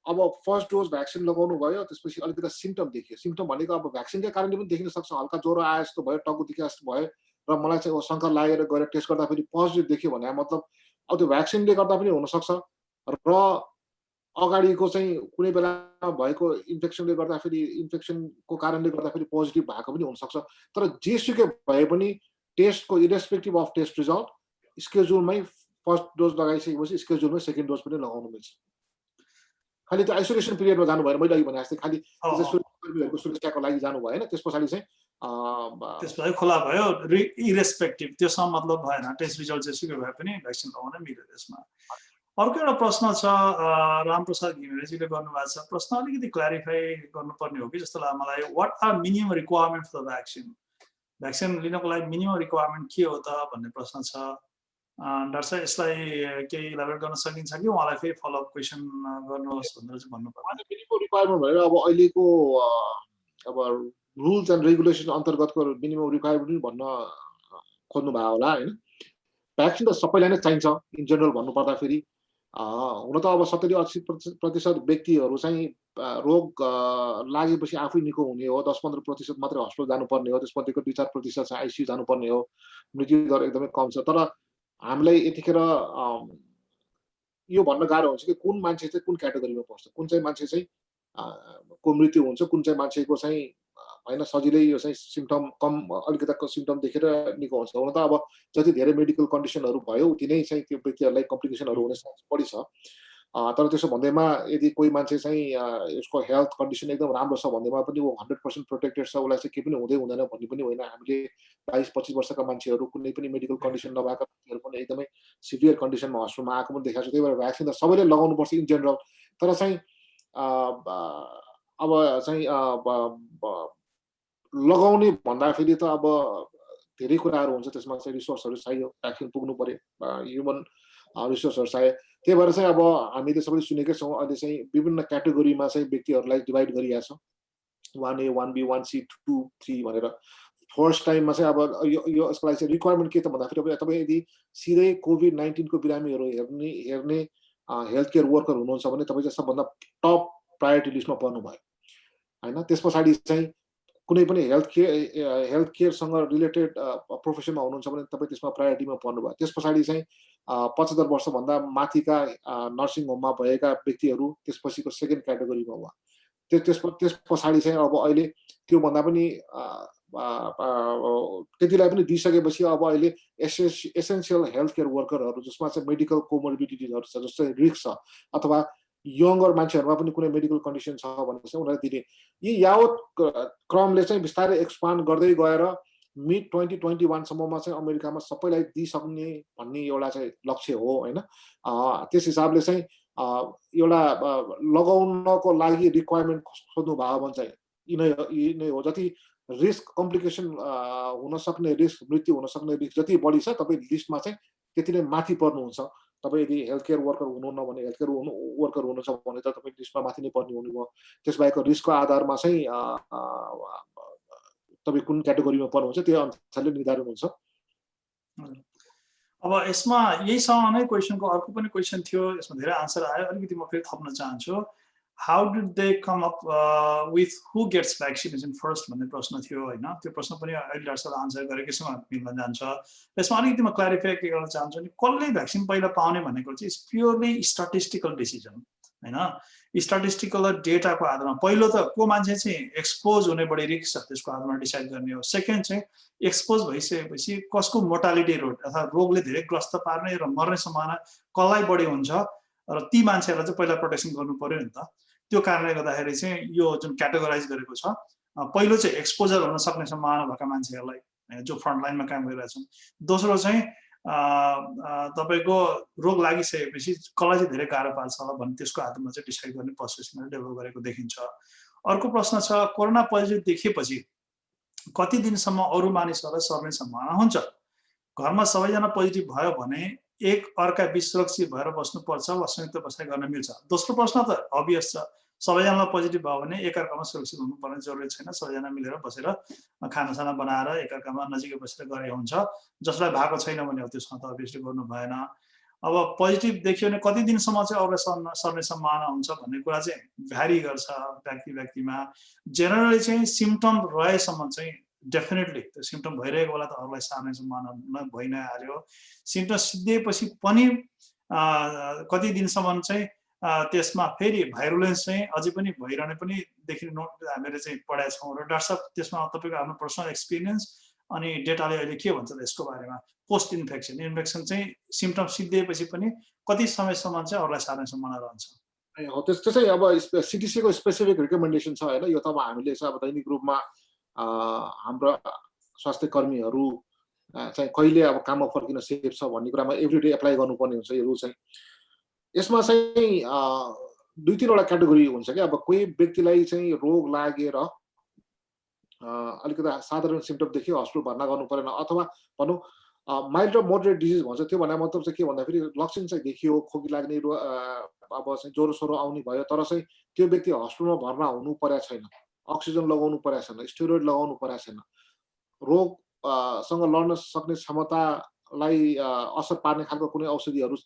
अब फर्स्ट डोज भ्याक्सिन लगाउनु भयो, त्यसपछि अलिकति सिम्पटम देखियो, सिम्पटम भनेको अब भ्याक्सिनकै कारणले पनि देखिन सक्छ, हल्का ज्वरो आए जस्तो भयो, टाउको दुखे जस्तो भयो र मलाई चाहिँ शङ्का लागेर गएर टेस्ट गर्दाखेरि पोजिटिभ देखियो भने मतलब अब त्यो भ्याक्सिनले गर्दा पनि हुनसक्छ र अगाडिको चाहिँ कुनै बेला भएको इन्फेक्सनले गर्दाखेरि इन्फेक्सनको कारणले गर्दाखेरि पोजिटिभ भएको पनि हुनसक्छ। तर जेसुकै भए पनि टेस्टको इरेस्पेक्टिभ अफ टेस्ट रिजल्ट स्केड्युलमै फर्स्ट डोज लगाइसकेपछि स्केड्युलमै सेकेन्ड डोज पनि लगाउनु मिल्छ। खालि त्यो आइसोलेसन पिरियडमा जानु भएन, मैले अघि भने जस्तै खालि सुरक्षाको सुरक्षाको लागि जानु भएन, त्यस पछाडि चाहिँ त्यसपछि खोला भयो इरेस्पेक्टिभ, त्योसँग मतलब भएन, टेस्ट रिजल्ट जेसुकै भए पनि भ्याक्सिन लगाउन मिल्यो त्यसमा। अर्को एउटा प्रश्न छ रामप्रसाद घिमिरेजीले गर्नुभएको छ, प्रश्न अलिकति क्ल्यारिफाई गर्नुपर्ने हो कि जस्तो लाग्यो मलाई। What are minimum requirement for the vaccine? Vaccine लिनको लागि मिनिमम रिक्वायरमेन्ट के हो त भन्ने प्रश्न छ। डाक्टर साहब यसलाई केही इलाबोरेट गर्न सकिन्छ कि उहाँलाई फेरि फलोअप क्वेसन गर्नुहोस् भनेर चाहिँ भन्नुपर्छ? मिनिमम रिक्वायरमेन्ट भनेर अब अहिलेको अब रुल्स एन्ड रेगुलेसन अन्तर्गतको मिनिमम रिक्वायरमेन्ट पनि भन्न खोज्नु भयो होला होइन। भ्याक्सिन त सबैलाई नै चाहिन्छ इन जनरल भन्नुपर्दाखेरि। हुन त अब 70-80% व्यक्तिहरू चाहिँ रोग लागेपछि आफै निको हुने हो, 10-15% मात्रै हस्पिटल जानुपर्ने हो, त्यसमध्येको 2-4% चाहिँ आइसियु जानुपर्ने हो, मृत्यु दर एकदमै कम छ। तर हामीलाई यतिखेर यो भन्न गाह्रो हुन्छ कि कुन मान्छे चाहिँ कुन क्याटेगोरीमा पर्छ, कुन चाहिँ मान्छे चाहिँ को मृत्यु हुन्छ, कुन चाहिँ मान्छेको चाहिँ होइन सजिलै यो चाहिँ सिम्पटम कम अलिकतिको सिम्पटम देखेर निको हुन्छ। हुन त अब जति धेरै मेडिकल कन्डिसनहरू भयो उति नै चाहिँ त्यो व्यक्तिहरूलाई कम्प्लिकेसनहरू हुने चान्स बढी छ। तर त्यसो भन्दैमा यदि कोही मान्छे चाहिँ उसको हेल्थ कन्डिसन एकदम राम्रो छ भन्दैमा पनि ऊ 100% प्रोटेक्टेड छ, उसलाई चाहिँ केही पनि हुँदै हुँदैन भन्ने पनि होइन। हामीले 22-25 वर्षका मान्छेहरू, कुनै पनि मेडिकल कन्डिसन नभएका मान्छेहरू पनि एकदमै सिभियर कन्डिसनमा हस्पिटलमा आएको पनि देखाएको छ। त्यही भएर भ्याक्सिन त सबैले लगाउनुपर्छ इन जेनरल। तर चाहिँ अब चाहिँ लगाउने भन्दाखेरि त अब धेरै कुराहरू हुन्छ, त्यसमा चाहिँ रिसोर्सहरू चाहियो, भ्याक्सिन पुग्नु पर्यो, ह्युमन रिसोर्सहरू चाहियो। त्यही भएर चाहिँ अब हामीले सबैले सुनेकै छौँ अहिले चाहिँ विभिन्न क्याटेगोरीमा चाहिँ व्यक्तिहरूलाई डिभाइड गरिएको छ, 1A 1B 1C 2 3 भनेर। फर्स्ट टाइममा चाहिँ अब यो यसको लागि चाहिँ रिक्वायरमेन्ट के त भन्दाखेरि तपाईँ यदि सिधै कोभिड-19 को बिरामीहरू हेर्ने हेल्थ केयर वर्कर हुनुहुन्छ भने तपाईँ चाहिँ सबभन्दा टप प्रायोरिटी लिस्टमा पर्नुभयो होइन। त्यस पछाडि चाहिँ कुनै पनि हेल्थ केयरसँग रिलेटेड प्रोफेसनमा हुनुहुन्छ भने तपाईँ त्यसमा प्रायोरिटीमा पर्नुभयो। त्यस पछाडि चाहिँ 75 वर्षभन्दा माथिका नर्सिङ होममा भएका व्यक्तिहरू त्यसपछिको सेकेन्ड क्याटेगोरीमा भयो। त्यस पछाडि चाहिँ अब अहिले त्योभन्दा पनि त्यतिलाई पनि दिइसकेपछि अब अहिले एसेन्सियल हेल्थ केयर वर्करहरू जसमा चाहिँ मेडिकल कोमोर्बिडिटिजहरू छ, जस्तै रिस्क छ अथवा यङ्गर मान्छेहरूमा पनि कुनै मेडिकल कन्डिसन छ भने चाहिँ उनीहरूलाई दिने। यी यावत क्रमले चाहिँ बिस्तारै एक्सपान्ड गर्दै गएर मिड 2021 सम्ममा चाहिँ अमेरिकामा सबैलाई दिइसक्ने भन्ने एउटा चाहिँ लक्ष्य हो होइन। त्यस हिसाबले चाहिँ एउटा लगाउनको लागि रिक्वायरमेन्ट खोज्नु भयो भने चाहिँ यी नै हो। जति रिस्क कम्प्लिकेसन हुन सक्ने रिस्क, मृत्यु हुन सक्ने रिस्क जति बढी छ तपाईँ लिस्टमा चाहिँ त्यति नै माथि पर्नुहुन्छ। तपाईँ यदि हेल्थ केयर वर्कर हुनुहुन्न भने, हेल्थ केयर वर्कर हुनुहुन्छ भने त तपाईँ लिस्टमा माथि नै पर्ने हुनुभयो। त्यसबाहेक रिस्कको आधारमा चाहिँ तपाईँ कुन क्याटेगोरीमा पर्नुहुन्छ त्यो अनुसारले निर्धारण हुन्छ। अब यसमा यहीसँग नै क्वेसनको अर्को पनि क्वेसन थियो, यसमा धेरै आन्सर आयो, अलिकति म फेरि थप्न चाहन्छु। How did they come up with who gets vaccination first भन्ने प्रश्न थियो होइन। त्यो प्रश्न पनि अहिले डाक्टर आन्सर गरेकोसँग मिल्न जान्छ। यसमा अलिकति म क्ल्यारिफाई के गर्न चाहन्छु भने कसले भ्याक्सिन पहिला पाउने भनेको चाहिँ इट्स प्योरली स्ट्याटिस्टिकल डिसिजन होइन। स्ट्याटिस्टिकल डेटाको आधारमा पहिलो त को मान्छे चाहिँ एक्सपोज हुने बढी रिस्क छ त्यसको आधारमा डिसाइड गर्ने हो। सेकेन्ड चाहिँ एक्सपोज भइसकेपछि कसको मोर्टालिटी रेट अथवा रोगले धेरै ग्रस्त पार्ने र मर्ने सम्भावना कसलाई बढी हुन्छ र ती मान्छेहरूलाई चाहिँ पहिला प्रोटेक्सन गर्नु पर्यो नि त। त्यो कारणले गर्दाखेरि चाहिँ यो जुन क्याटेगोराइज गरेको छ, पहिलो चाहिँ एक्सपोजर हुन सक्ने सम्भावना भएका मान्छेहरूलाई जो फ्रन्ट लाइनमा काम गरिरहेछन्। दोस्रो चाहिँ तपाईँको रोग लागिसकेपछि कसलाई चाहिँ धेरै गाह्रो पार्छ होला भन्ने त्यसको आधारमा चाहिँ डिसाइड गर्ने प्रोसेसमा डेभलप गरेको देखिन्छ। अर्को प्रश्न छ कोरोना पोजिटिभ देखिएपछि कति दिनसम्म अरू मानिसहरूलाई सर्ने सम्भावना हुन्छ? घरमा सबैजना पोजिटिभ भयो भने एक अर्का बीच सुरक्षित भएर बस्नुपर्छ वा संयुक्त बसाइ गर्न मिल्छ? दोस्रो प्रश्न त अभियस छ, सबैजनालाई पोजिटिभ भयो भने एकअर्कामा सुरक्षित हुनुपर्ने जरुरी छैन, सबैजना मिलेर बसेर खानासाना बनाएर एकअर्कामा नजिकै बसेर गरे हुन्छ। जसलाई भएको छैन भने त्यसमा त अभियसली गर्नु भएन। अब पोजिटिभ देखियो भने कति दिनसम्म चाहिँ अरूलाई सर्ने सम्भावना हुन्छ भन्ने कुरा चाहिँ भ्यारी गर्छ व्यक्ति व्यक्तिमा। जेनरली चाहिँ सिम्पटम रहेसम्म चाहिँ डेफिनेटली त्यो सिम्पटम भइरहेको बेला त अरूलाई सार्ने सम्भावना भइ नै हाल्यो। सिम्पटम सिद्धिएपछि पनि कति दिनसम्म चाहिँ त्यसमा फेरि भाइरुलेन्स चाहिँ अझै पनि भइरहने पनि हामीले चाहिँ पढाएका छौँ। र डाक्टर साहब त्यसमा तपाईँको आफ्नो पर्सनल एक्सपिरियन्स अनि डेटाले अहिले के भन्छ यसको बारेमा? पोस्ट इन्फेक्सन चाहिँ सिम्पटम सिद्धिएपछि पनि कति समयसम्म चाहिँ अरूलाई सार्ने सम्भावना रहन्छ? त्यस्तो चाहिँ अब सिटिसीको स्पेसिफिक रिकमेन्डेसन छ होइन। यो त अब हामीले चाहिँ अब दैनिक रूपमा हाम्रो स्वास्थ्य कर्मीहरू चाहिँ कहिले अब काममा फर्किन सेफ छ भन्ने कुरामा एभ्रीडे एप्लाई गर्नुपर्ने हुन्छ। यो रुल चाहिँ यसमा चाहिँ 2-3वटा क्याटेगोरी हुन्छ कि अब कोही व्यक्तिलाई चाहिँ रोग लागेर अलिकति साधारण सिम्पटम देखियो हस्पिटल भर्ना गर्नु परेन, अथवा भनौँ माइल्ड र मोडरेट डिजिज भन्छ। त्यो भन्ने मतलब चाहिँ के भन्दाखेरि लक्षण चाहिँ देखियो, खोकी लाग्ने, अब चाहिँ ज्वरो सोरो आउने भयो, तर चाहिँ त्यो व्यक्ति हस्पिटलमा भर्ना हुनु परेको छैन, अक्सिजन लगाउनु परेको छैन, स्टेरोइड लगाउनु परेको छैन, रोगसँग लड्न सक्ने क्षमता लाई असर पार्ने खालको कुनै औषधिहरू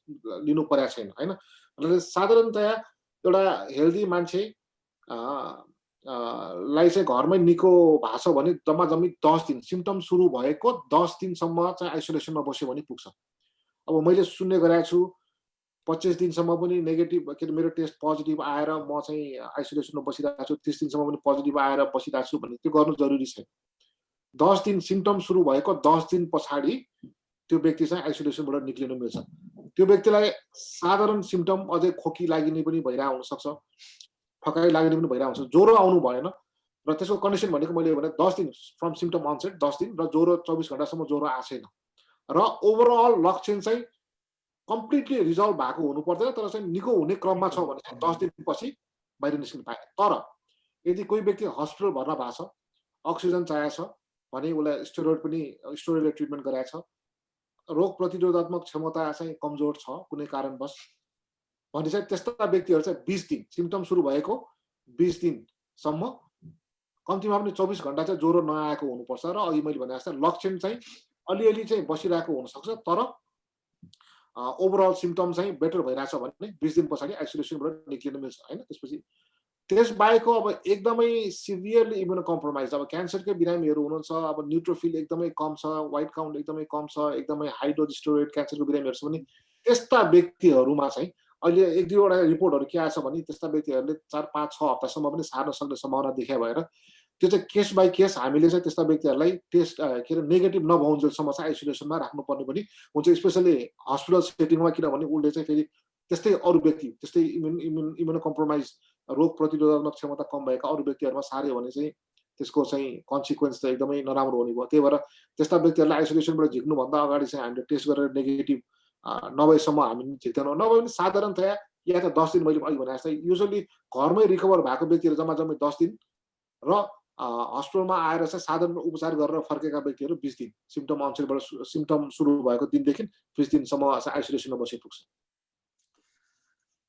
लिनु परेको छैन हैन। र साधारणतया एउटा हेल्दी मान्छे लाई चाहिँ घरमै निको भएको छ भने जम्मा-जम्मी 10 दिन सिम्पटम सुरु भएको 10 दिनसम्म चाहिँ आइसोलेसनमा बस्यो भने पुग्छ। अब मैले सुन्ने गरेको छु 25 दिनसम्म पनि नेगेटिभ के मेरो टेस्ट पोजिटिभ आएर म चाहिँ आइसोलेसनमा बसिरहेको छु, 30 दिनसम्म पनि पोजिटिभ आएर बसिरहेको छु भने त्यो गर्नु जरुरी छैन। 10 दिन सिम्पटम सुरु भएको 10 दिन पछाडि त्यो व्यक्ति चाहिँ आइसोलेसनबाट निक्लिनु मिल्छ। त्यो व्यक्तिलाई साधारण सिम्पटम अझै खोकी लाग्ने पनि भइरहेको हुनसक्छ, फकाइ लाग्ने पनि भइरहेको हुन्छ, ज्वरो आउनु भएन र त्यसको कन्डिसन भनेको मैले भने 10 दिन फ्रम सिम्पटम अनसेट 10 दिन र ज्वरो 24 घण्टासम्म ज्वरो आएको छैन र ओभरअल लक्षण चाहिँ कम्प्लिटली रिजल्भ भएको हुनु पर्दैन, तर चाहिँ निको हुने क्रममा छ भने चाहिँ 10 दिनपछि बाहिर निस्किन पाए। तर यदि कोही व्यक्ति हस्पिटल भर्ना भएको छ, अक्सिजन चाहिएको छ भने उसलाई स्टेरोइडले ट्रिटमेन्ट गराएको छ, रोग प्रतिरोधात्मक क्षमता चाहिँ कमजोर छ कुनै कारणवश भने चाहिँ त्यस्ता व्यक्तिहरू चाहिँ 20 दिन सिम्पटम सुरु भएको 20 दिनसम्म कम्तीमा पनि 24 घण्टा चाहिँ ज्वरो नआएको हुनुपर्छ र अघि मैले भने जस्तै लक्षण चाहिँ अलिअलि चाहिँ बसिरहेको हुनसक्छ, तर ओभरअल सिम्पटम चाहिँ बेटर भइरहेछ भने 20 दिन पछाडि आइसोलेसनबाट निक्लिन मिल्छ हैन। त्यसपछि त्यसबाहेकको अब एकदमै सिभियरली इम्युनो कम्प्रोमाइज अब क्यान्सरकै बिरामीहरू हुनुहुन्छ, अब न्युट्रोफिल एकदमै कम छ, व्हाइट काउन्ट एकदमै कम छ, एकदमै हाई डोज स्टेरोइड क्यान्सरको बिरामीहरू छ भने त्यस्ता व्यक्तिहरूमा चाहिँ अहिले एक दुईवटा रिपोर्टहरू के आछ भने त्यस्ता व्यक्तिहरूले 4, 5, 6 हप्तासम्म पनि सार्न सक्ने सम्भावना देखा भएर त्यो चाहिँ केस बाई केस हामीले चाहिँ त्यस्ता व्यक्तिहरूलाई टेस्ट के अरे नेगेटिभ नभउन्जेलसम्म चाहिँ आइसोलेसनमा राख्नुपर्ने पनि हुन्छ, स्पेसली हस्पिटल सेटिङमा, किनभने उसले चाहिँ फेरि त्यस्तै अरू व्यक्ति त्यस्तै इम्युनो कम्प्रोमाइज रोग प्रतिरोधात्मक क्षमता कम भएका अरू व्यक्तिहरूमा सार्यो भने चाहिँ त्यसको चाहिँ कन्सिक्वेन्स चाहिँ एकदमै नराम्रो हुने भयो। त्यही भएर त्यस्ता व्यक्तिहरूलाई आइसोलेसनबाट झिक्नुभन्दा अगाडि चाहिँ हामीले टेस्ट गरेर नेगेटिभ नभएसम्म हामी झिक्दैनौँ। नभए पनि साधारणतया या त 10 दिन मैले अघि भने जस्तै युजली घरमै रिकभर भएको व्यक्तिहरू जम्मा 10 दिन र हस्पिटलमा आएर चाहिँ साधारण उपचार गरेर फर्केका व्यक्तिहरू 20 दिन सिम्पटम अनसेटबाट सिम्पटम सुरु भएको दिनदेखि 20 दिनसम्म आइसोलेसनमा बसे पुग्छ।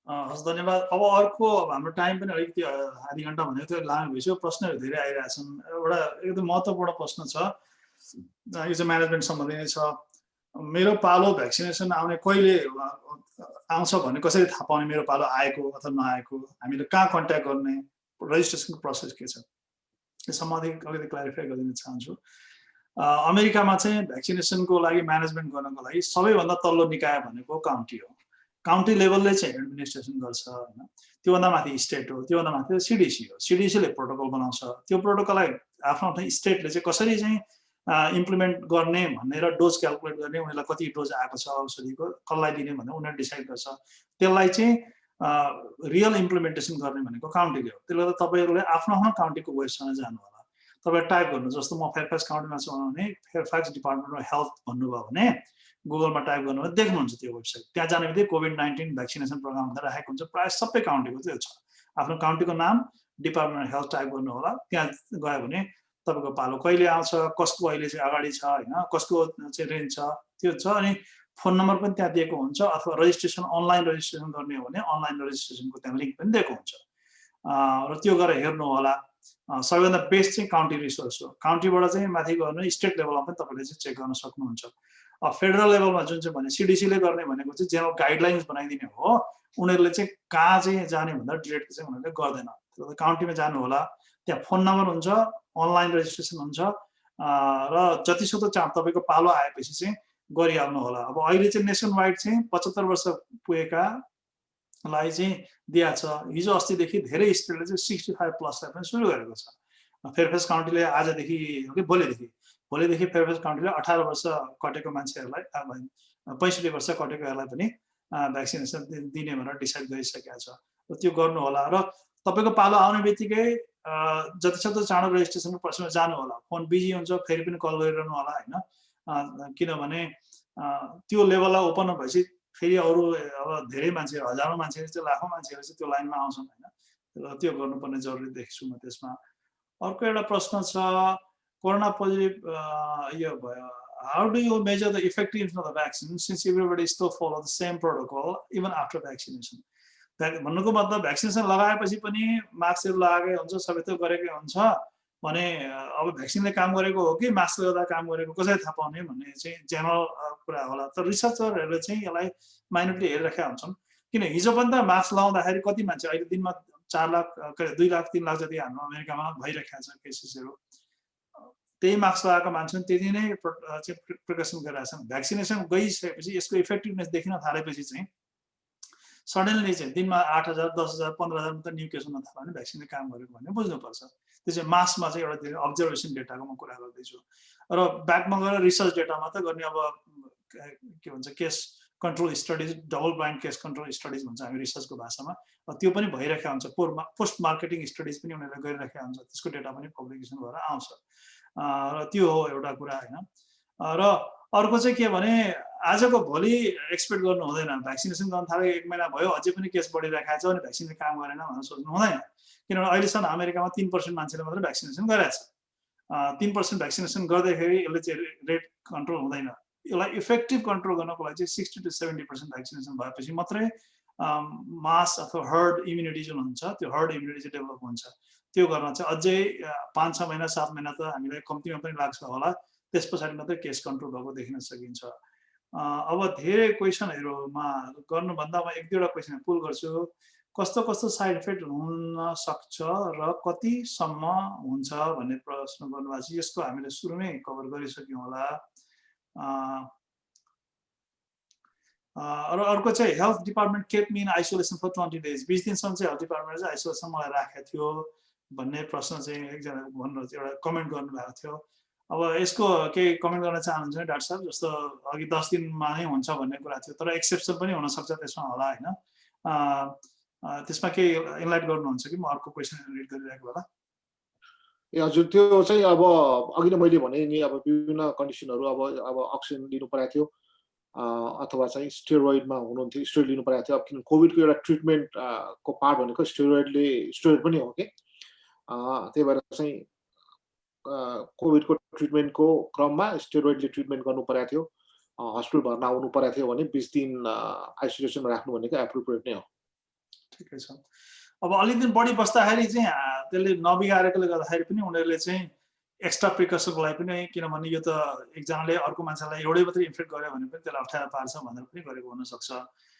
हस् धन्यवाद। अब अर्को हाम्रो टाइम पनि अलिकति आधी घण्टा भनेको थियो, लामो भइसक्यो, प्रश्नहरू धेरै आइरहेछन्। एउटा एकदम महत्त्वपूर्ण प्रश्न छ, यो चाहिँ म्यानेजमेन्ट सम्बन्धी नै छ। मेरो पालो भ्याक्सिनेसन आउने कहिले आउँछ भन्ने कसरी थाहा पाउने, मेरो पालो आएको अथवा नआएको, हामीले कहाँ कन्ट्याक्ट गर्ने, रजिस्ट्रेसनको प्रोसेस के छ, यस सम्बन्धी अलिकति क्ल्यारिफाई गरिदिन चाहन्छु। अमेरिकामा चाहिँ भ्याक्सिनेसनको लागि म्यानेजमेन्ट गर्नको लागि सबैभन्दा तल्लो निकाय भनेको काउन्टी हो। काउन्टी लेभलले चाहिँ एडमिनिस्ट्रेसन गर्छ हैन, त्योभन्दा माथि स्टेट हो, त्योभन्दा माथि सिडिसी हो। सिडिसीले प्रोटोकल बनाउँछ, त्यो प्रोटोकललाई आफ्नो आफ्नो स्टेटले चाहिँ कसरी चाहिँ इम्प्लिमेन्ट गर्ने भनेर डोज क्यालकुलेट गर्ने, उनीहरूलाई कति डोज आएको छ औषधिको, कसलाई दिने भनेर उनीहरूले डिसाइड गर्छ। त्यसलाई चाहिँ रियल इम्प्लिमेन्टेसन गर्ने भनेको काउन्टीले हो। त्यसले गर्दा तपाईँहरूले आफ्नो आफ्नो काउन्टीको वेबसाइटमा जानु होला, तपाईँ टाइप गर्नु, जस्तो म फेयरफैक्स काउन्टीमा छु भने फेयरफैक्स डिपार्टमेन्ट अफ हेल्थ भन्नुभयो भने गुगलमा टाइप गर्नुभयो देख्नुहुन्छ त्यो वेबसाइट। त्यहाँ जाने बित्तिकै कोभिड-19 भ्याक्सिनेसन प्रोग्राम भनेर राखेको हुन्छ, प्रायः सबै काउन्टीको त्यो छ। आफ्नो काउन्टीको नाम डिपार्टमेन्ट अफ हेल्थ टाइप गर्नु होला, त्यहाँ गयो भने तपाईँको पालो कहिले आउँछ, कसको अहिले चाहिँ अगाडि छ हैन, कसको चाहिँ रेन्ज छ त्यो छ, अनि फोन नम्बर पनि त्यहाँ दिएको हुन्छ, अथवा रजिस्ट्रेसन अनलाइन रजिस्ट्रेसन गर्ने हो भने अनलाइन रजिस्ट्रेसनको त्यहाँ लिङ्क पनि दिएको हुन्छ र त्यो गरेर हेर्नु होला। सबैभन्दा बेस्ट चाहिँ काउन्टी रिसोर्स हो। काउन्टीबाट चाहिँ माथि गर्नु स्टेट लेभलमा पनि तपाईँले चाहिँ चेक गर्न सक्नुहुन्छ। फेडरल लेभलमा जुन चाहिँ भने सिडिसीले गर्ने भनेको चाहिँ जेनरल गाइडलाइन्स बनाइदिने हो, उनीहरूले चाहिँ कहाँ चाहिँ जाने भन्दा डिरेक्ट चाहिँ उनीहरूले गर्दैन। काउन्टीमा जानु होला, त्यहाँ फोन नम्बर हुन्छ, अनलाइन रजिस्ट्रेसन हुन्छ र जतिसक्दो चाँडो तपाईँको पालो आएपछि चाहिँ गरिहाल्नु होला। अब अहिले चाहिँ नेसन वाइड चाहिँ 75 वर्ष पुगेकालाई चाहिँ दिएको छ। हिजो अस्तिदेखि धेरै स्टेटले चाहिँ 65 प्लसलाई पनि सुरु गरेको छ। फेयरफेक्स काउन्टीले आजदेखि भोलिदेखि फेयरफेक्स काउन्टीले 18 वर्ष कटेको मान्छेहरूलाई 65 वर्ष कटेकोहरूलाई पनि भ्याक्सिनेसन दिने भनेर डिसाइड गरिसकेको छ। त्यो गर्नु होला र तपाईँको पालो आउने बित्तिकै जतिसक्दो चाँडो रेजिस्ट्रेसनको प्रोसेसमा जानु होला। फोन बिजी हुन्छ फेरि पनि कल गरिरहनु होला हैन, किनभने त्यो लेभललाई ओपन भएपछि फेरि अरू अब धेरै मान्छे, हजारौँ मान्छेहरू चाहिँ लाखौँ मान्छेहरू चाहिँ त्यो लाइनमा आउँछन् हैन, त्यो गर्नुपर्ने जरुरी देख्छु म त्यसमा। अर्को एउटा प्रश्न छ, कोरोना पोजिटिभ यो भयो, how do you measure the effectiveness of the vaccine since everybody still follow the same protocol even after vaccination? भन्नुको मतलब भ्याक्सिनेसन लगाएपछि पनि मास्कहरू लगाएकै हुन्छ, सबै त्यो गरेकै हुन्छ, भने अब भ्याक्सिनले काम गरेको हो कि मास्क लगाउँदा काम गरेको कसरी थाहा पाउने भन्ने चाहिँ जेनरल कुरा होला। तर रिसर्चरहरूले चाहिँ यसलाई माइन्युटली हेरिरहेका हुन्छन्। किन हिजो पनि त मास्क लगाउँदाखेरि कति मान्छे अहिले दिनमा 4 लाख 2 लाख 3 लाख जति हाम्रो अमेरिकामा भइरहेका छ केसेसहरू। त्यही मास्क लगाएको मान्छे त्यति नै प्रिकसन गरिरहेछन्। भ्याक्सिनेसन गइसकेपछि यसको इफेक्टिभनेस देखिन थालेपछि चाहिँ सडनली चाहिँ दिनमा 8,000 10,000 15,000 मात्र न्यू केस हुन थाल्यो भने भ्याक्सिनले काम गरेको भन्ने बुझ्नुपर्छ। त्यो चाहिँ मासमा चाहिँ एउटा धेरै अब्जर्भेसन डेटाको म कुरा गर्दैछु। र ब्याकमा गएर रिसर्च डेटामा त गर्ने अब के भन्छ case control studies double blind case control studies भन्छ हामी रिसर्चको भाषामा। त्यो पनि भइरहेका हुन्छ। पोस्ट मार्केटिङ स्टडिज पनि उनीहरूले गरिरहेका हुन्छ। त्यसको डेटा पनि पब्लिकेसन भएर आउँछ। र त्यो हो एउटा कुरा होइन। र अर्को चाहिँ के भने आजको भोलि एक्सपेक्ट गर्नु हुँदैन। भ्याक्सिनेसन गर्न थालेको 1 महिना भयो अझै पनि केस बढिरहेको छ भने भ्याक्सिनले काम गरेन भनेर सोच्नु हुँदैन। किनभने अहिलेसम्म अमेरिकामा 3% मान्छेले मात्र भ्याक्सिनेसन गरेको छ। 3% भ्याक्सिनेसन गर्दाखेरि यसले चाहिँ रेट कन्ट्रोल हुँदैन। यसलाई इफेक्टिभ कन्ट्रोल गर्नको लागि चाहिँ 60 to 70% भ्याक्सिनेसन भएपछि मात्रै मास अथवा हर्ड इम्युनिटी जुन हुन्छ त्यो हर्ड इम्युनिटी चाहिँ डेभलप हुन्छ। त्यो गर्न चाहिँ अझै 5-6 महिना 7 महिना त हामीलाई कम्तीमा पनि लाग्छ होला। त्यस पछाडि मात्रै केस कन्ट्रोल भएको देखिन सकिन्छ। अब धेरै क्वेसनहरूमा गर्नुभन्दा म 1-2वटा क्वेसन पुल गर्छु। कस्तो कस्तो साइड इफेक्ट हुन सक्छ र कतिसम्म हुन्छ भन्ने प्रश्न गर्नुभएको छ। यसको हामीले सुरुमै कभर गरिसक्यौँ होला। र अर्को चाहिँ health department keep me in isolation for 20 days। 20 दिनसम्म चाहिँ हेल्थ डिपार्टमेन्टले चाहिँ आइसोलेसन मलाई राखेको थियो भन्ने प्रश्न चाहिँ एकजना भन्नुहुन्छ, एउटा कमेन्ट गर्नुभएको थियो। अब यसको केही कमेन्ट गर्न चाहनुहुन्छ डाक्टर साहब? जस्तो अघि 10 दिनमा नै हुन्छ भन्ने कुरा थियो, तर एक्सेप्सन पनि हुनसक्छ त्यसमा होला होइन? त्यसमा केही इनलाइट गर्नुहुन्छ कि म अर्को क्वेसन रिड गरिरहेको होला? ए हजुर, त्यो चाहिँ अब अघि नै मैले भने नि अब विभिन्न कन्डिसनहरू अब अक्सिजन लिनु परेको थियो अथवा चाहिँ स्टेरोइडमा हुनुहुन्थ्यो, स्टेरोइड लिनु परेको थियो। अब किन कोभिडको एउटा ट्रिटमेन्ट को पार्ट भनेको स्टेरोइड पनि हो कि त्यही भएर चाहिँ कोभिडको ट्रिटमेन्टको क्रममा स्टेरोइडले ट्रिटमेन्ट गर्नु परेको थियो। हस्पिटल भर्ना आउनु परेको थियो भने 20 दिन आइसोलेसनमा राख्नु भनेको एप्रोप्रिएट नै हो। ठिकै छ। अब अलिकति बढी बस्दाखेरि चाहिँ त्यसले नबिगारेकोले गर्दाखेरि पनि उनीहरूले चाहिँ एक्स्ट्रा प्रिकसनको लागि पनि, किनभने यो त एकजनाले अर्को मान्छेलाई एउटै मात्रै इन्फेक्ट गर्यो भने पनि त्यसलाई अप्ठ्यारो पार्छ भनेर पनि गरेको हुनसक्छ।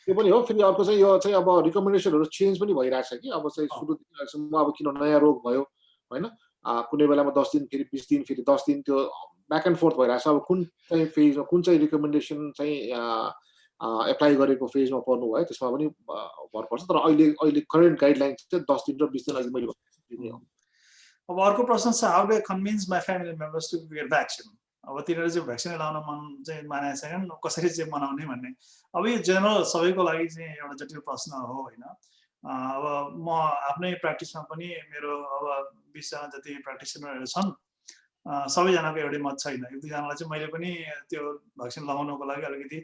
त्यो पनि हो। फेरि अर्को चाहिँ यो चाहिँ अब रिकमेन्डेसनहरू चेन्ज पनि भइरहेछ कि अब चाहिँ सुरुदेखि अब किन नयाँ रोग भयो होइन, कुनै बेलामा 10 दिन फेरि 20 दिन फेरि 10 दिन त्यो ब्याक एन्ड फोर्थ भइरहेछ। अब कुन चाहिँ फेजमा कुन चाहिँ रिकमेन्डेसन चाहिँ एप्लाई गरेको फेजमा पर्नु भयो त्यसमा पनि भर पर्छ। तर अहिले करेन्ट गाइडलाइन चाहिँ 10 दिन र 20 दिन अघि मैले भने हो। अब अर्को प्रश्न छ, how do I convince my family members to get vaccine? अब तिनीहरू चाहिँ भ्याक्सिन लगाउन मन चाहिँ मानेको छैनन्, कसरी चाहिँ मनाउने भन्ने। अब यो जेनरल सबैको लागि चाहिँ एउटा जटिल प्रश्न हो होइन। अब म आफ्नै प्र्याक्टिसमा पनि मेरो अब 20 जना जति प्र्याक्टिसनरहरू छन्, सबैजनाको एउटै मत छैन। 1-2जनालाई चाहिँ मैले पनि त्यो भ्याक्सिन लगाउनको लागि अलिकति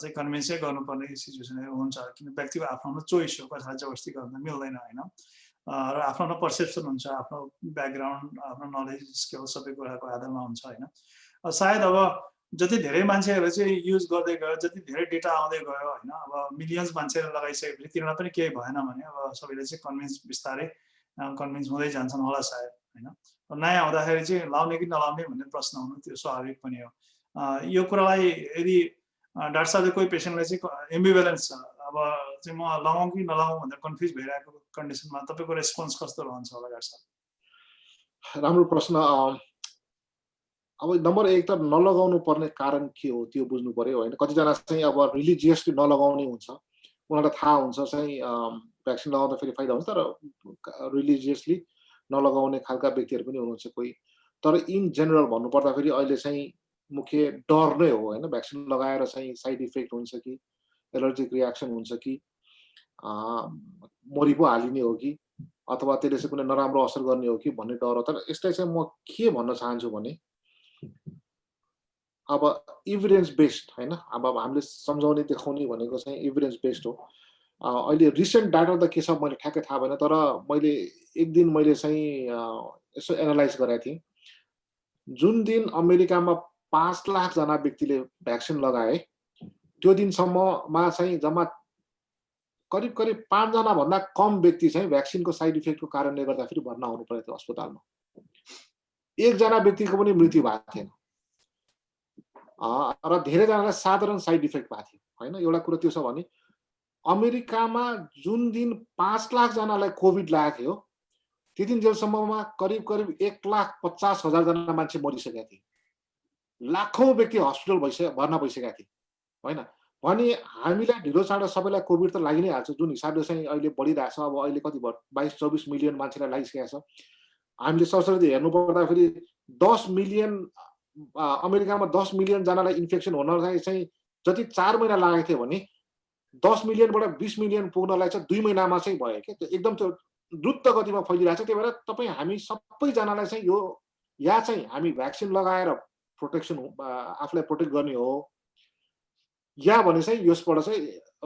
चाहिँ कन्भिन्स चाहिँ गर्नुपर्ने सिचुएसनहरू हुन्छ, किन व्यक्तिको आफ्नो चोइस हो, कसैलाई जबरजस्ती गर्न मिल्दैन होइन। र आफ्नो पर्सेप्सन हुन्छ, आफ्नो ब्याकग्राउन्ड, आफ्नो नलेज स्किल सबै कुराको आधारमा हुन्छ होइन। सायद अब जति धेरै मान्छेहरू चाहिँ युज गर्दै गयो, जति धेरै डेटा आउँदै गयो होइन, अब मिलियन्स मान्छेहरू लगाइसकेपछि तिनीहरूलाई पनि केही भएन भने अब सबैले चाहिँ कन्भिन्स बिस्तारै कन्भिन्स हुँदै जान्छन् होला सायद होइन। नयाँ हुँदाखेरि चाहिँ लाउने कि नलाउने भन्ने प्रश्न हुनु त्यो स्वाभाविक पनि हो। यो कुरालाई यदि डाक्टर साहबले कोही पेसेन्टलाई चाहिँ एम्बिभ्यालेन्स छ, अब चाहिँ म लगाउँ कि नलाउँ भनेर कन्फ्युज भइरहेको कन्डिसनमा तपाईँको रेस्पोन्स कस्तो रहन्छ होला डाक्टर साहब? राम्रो प्रश्न। अब नम्बर 1 त नलगाउनु पर्ने कारण के हो त्यो बुझ्नु पर्यो होइन। कतिजना चाहिँ अब रिलिजियसली नलगाउने हुन्छ, उनीहरूलाई थाहा हुन्छ चाहिँ भ्याक्सिन लगाउँदा फेरि फाइदा हुन्छ, तर रिलिजियसली नलगाउने खालका व्यक्तिहरू पनि हुनुहुन्छ कोही। तर इन जेनरल भन्नुपर्दाखेरि अहिले चाहिँ मुख्य डर नै हो होइन। भ्याक्सिन लगाएर चाहिँ साइड इफेक्ट हुन्छ कि, एलर्जिक रियाक्सन हुन्छ कि, मरि पो हालिने हो कि, अथवा त्यसले चाहिँ कुनै नराम्रो असर गर्ने हो कि भन्ने डर हो। तर यसलाई चाहिँ म के भन्न चाहन्छु भने अब इभिडेन्स बेस्ड होइन, अब हामीले सम्झाउने देखाउने भनेको चाहिँ इभिडेन्स बेस्ड हो। अहिले रिसेन्ट डाटा त के छ मैले ठ्याक्कै थाहा भएन, तर मैले एक दिन मैले चाहिँ यसो एनालाइज गरेको थिएँ। जुन दिन अमेरिकामा 5 लाख जना व्यक्तिले भ्याक्सिन लगाए त्यो दिनसम्ममा चाहिँ जम्मा करिब 5 जना भन्दा कम व्यक्ति चाहिँ भ्याक्सिनको साइड इफेक्टको कारणले गर्दाखेरि भर्ना हुनु परेको थियो अस्पतालमा। एकजना व्यक्तिको पनि मृत्यु भएको थिएन र धेरैजनालाई साधारण साइड इफेक्ट भएको थियो होइन। एउटा कुरो त्यो छ भने अमेरिकामा जुन दिन 5 लाख जनालाई कोभिड लागेको थियो त्यति जेलसम्ममा करिब 1,50,000 जना मान्छे मरिसकेका थिए, लाखौं व्यक्ति हस्पिटल भर्ना भइसकेका थिए होइन। भने हामीलाई ढिलो चाँडो सबैलाई कोभिड त लागि नै हाल्छ, जुन हिसाबले चाहिँ अहिले बढिरहेछ। अब अहिले कति भयो 22-24 मिलियन मान्छेलाई लागिसकेको छ। हामीले सरसरी हेर्नु पर्दाखेरि 10 मिलियन अमेरिकामा 10 मिलियन जनालाई इन्फेक्सन हुनलाई चाहिँ जति 4 महिना लागेको थियो भने 10 मिलियनबाट 20 मिलियन पुग्नलाई चाहिँ 2 महिनामा चाहिँ भयो के। त्यो एकदम त्यो द्रुत गतिमा फैलिरहेछ। त्यही भएर तपाईँ हामी सबैजनालाई चाहिँ यो या चाहिँ हामी भ्याक्सिन लगाएर प्रोटेक्सन आफूलाई प्रोटेक्ट गर्ने हो, या भने चाहिँ यसबाट चाहिँ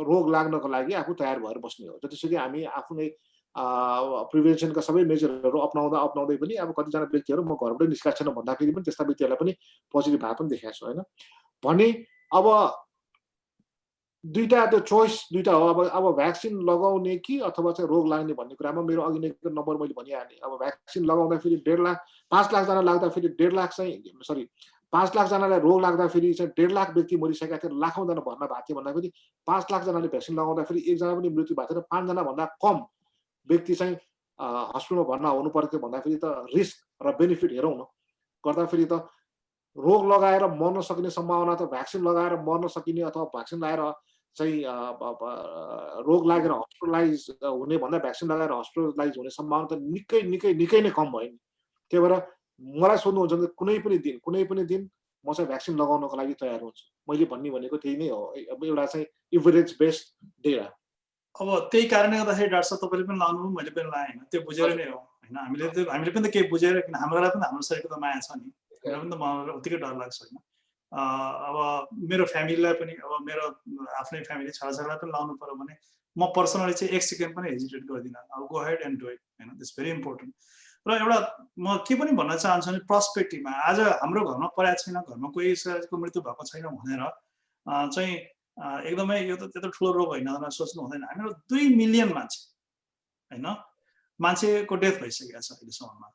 रोग लाग्नको लागि आफू तयार भएर बस्ने हो। जतिसुकै हामी आफ्नै प्रिभेन्सनका सबै मेजरहरू अपनाउँदै पनि अब कतिजना व्यक्तिहरू म घरबाटै निस्केको छैन भन्दाखेरि पनि त्यस्ता व्यक्तिहरूलाई पनि पोजिटिभ भएको पनि देखाएको छु होइन। भने अब दुईटा त्यो चोइस दुईटा हो। अब भ्याक्सिन लगाउने कि अथवा चाहिँ रोग लाग्ने भन्ने कुरामा मेरो अघि नै नम्बर मैले भनिहालेँ। अब भ्याक्सिन लगाउँदाखेरि 1.5 लाख 5 लाख जना लाग्दाखेरि 1.5 लाख चाहिँ 5 लाख जनालाई रोग लाग्दाखेरि चाहिँ 1.5 लाख व्यक्ति मरिसकेका थिए, लाखौं जना भर्ना भएको थियो भन्दाखेरि 5 लाख जनाले भ्याक्सिन लगाउँदाखेरि एकजना पनि मृत्यु भएको थिएन। 5 जना भन्दा कम व्यक्ति चाहिँ हस्पिटलमा भर्ना हुनु पर्थ्यो भन्दाखेरि त रिस्क र बेनिफिट हेरौँ न गर्दाखेरि त रोग लगाएर मर्न सक्ने सम्भावना त भ्याक्सिन लगाएर मर्न सकिने अथवा भ्याक्सिन लगाएर चाहिँ रोग लागेर हस्पिटलाइज हुने भन्दा भ्याक्सिन लगाएर हस्पिटलाइज हुने सम्भावना त निकै नै कम भयो नि। त्यही भएर मलाई सोध्नुहुन्छ भने कुनै पनि दिन म चाहिँ भ्याक्सिन लगाउनको लागि तयार हुन्छु। मैले भन्ने भनेको त्यही नै हो। अब एउटा चाहिँ एभरेज बेस्ड डेटा। अब त्यही कारणले गर्दाखेरि डाक्टर साहब तपाईँले पनि लाउनु मैले पनि लाएँ होइन, त्यो बुझेर नै हो होइन। हामीले पनि त केही बुझेर, किन हामीलाई पनि हाम्रो शरीरको त माया छ नि, हामीलाई पनि त मलाई उत्तिकै डर लाग्छ होइन। अब मेरो फ्यामिलीलाई पनि, अब मेरो आफ्नै फ्यामिली छोराछोरीलाई पनि लाउनु पर्यो भने म पर्सनली चाहिँ 1 सेकेन्ड पनि हेजिटेट गर्दिनँ। अब go head and do it होइन, द्याट्स भेरी इम्पोर्टेन्ट। र एउटा म के पनि भन्न चाहन्छु भने पर्सपेक्टिभमा आज हाम्रो घरमा परेको छैन, घरमा कोही को मृत्यु भएको छैन भनेर चाहिँ एकदमै यो त त्यत्रो ठुलो रोग होइन भनेर सोच्नु हुँदैन। हामीहरू 2 मिलियन मान्छे होइन, मान्छेको डेथ भइसकेको छ अहिलेसम्ममा।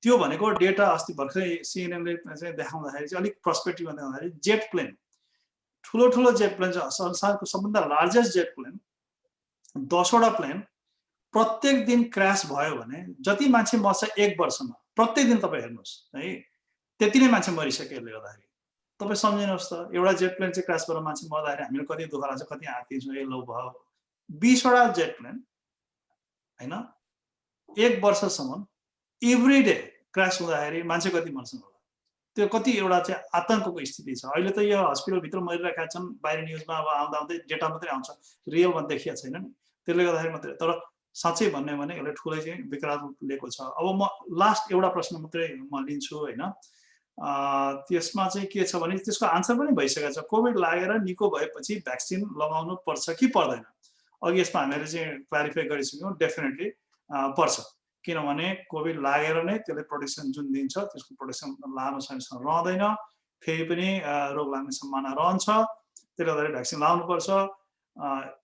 त्यो भनेको डेटा अस्ति भर्खरै सिएनएनले चाहिँ देखाउँदाखेरि चाहिँ अलिक पर्सपेक्टिभमा देखाउँदाखेरि जेट प्लेन, ठुलो जेट प्लेन चाहिँ संसारको सबभन्दा लार्जेस्ट जेट प्लेन 10 वटा प्लेन प्रत्येक दिन क्रास भयो भने जति मान्छे मर्छ 1 वर्षमा प्रत्येक दिन तपाईँ हेर्नुहोस् है, त्यति नै मान्छे मरिसक्यो यसले गर्दाखेरि। तपाईँ सम्झिनुहोस् त, एउटा जेट प्लेन चाहिँ क्रास भएर मान्छे मर्दाखेरि हामीलाई कति दुःख लाग्छ, कति आत्तिन्छौँ, ए लो भयो। 20 वटा जेट प्लेन होइन 1 वर्षसम्म एभ्री डे क्रास हुँदाखेरि मान्छे कति मर्छन् होला। त्यो कति एउटा चाहिँ आतंकको स्थिति छ। अहिले त यो हस्पिटलभित्र मरिरहेका छन्, बाहिर न्युजमा अब आउँदै डेटा मात्रै आउँछ, रियलमा देखिएको छैन नि। त्यसले गर्दाखेरि मात्रै, तर साँच्चै भन्ने भने यसले ठुलै चाहिँ विकराल रूप लिएको छ। अब म लास्ट एउटा प्रश्न मात्रै म लिन्छु होइन। त्यसमा चाहिँ के छ भने त्यसको आन्सर पनि भइसकेको छ। कोभिड लागेर निको भएपछि भ्याक्सिन लगाउनु पर्छ कि पर्दैन? अघि यसमा हामीले चाहिँ क्ल्यारिफाई गरिसक्यौँ, डेफिनेटली पर्छ। किनभने कोभिड लागेर नै त्यसले प्रोटेक्सन जुन दिन्छ त्यसको प्रोटेक्सन लामो समयसम्म रहँदैन, फेरि पनि रोग लाग्ने सम्भावना रहन्छ। त्यसले गर्दाखेरि भ्याक्सिन लाउनुपर्छ।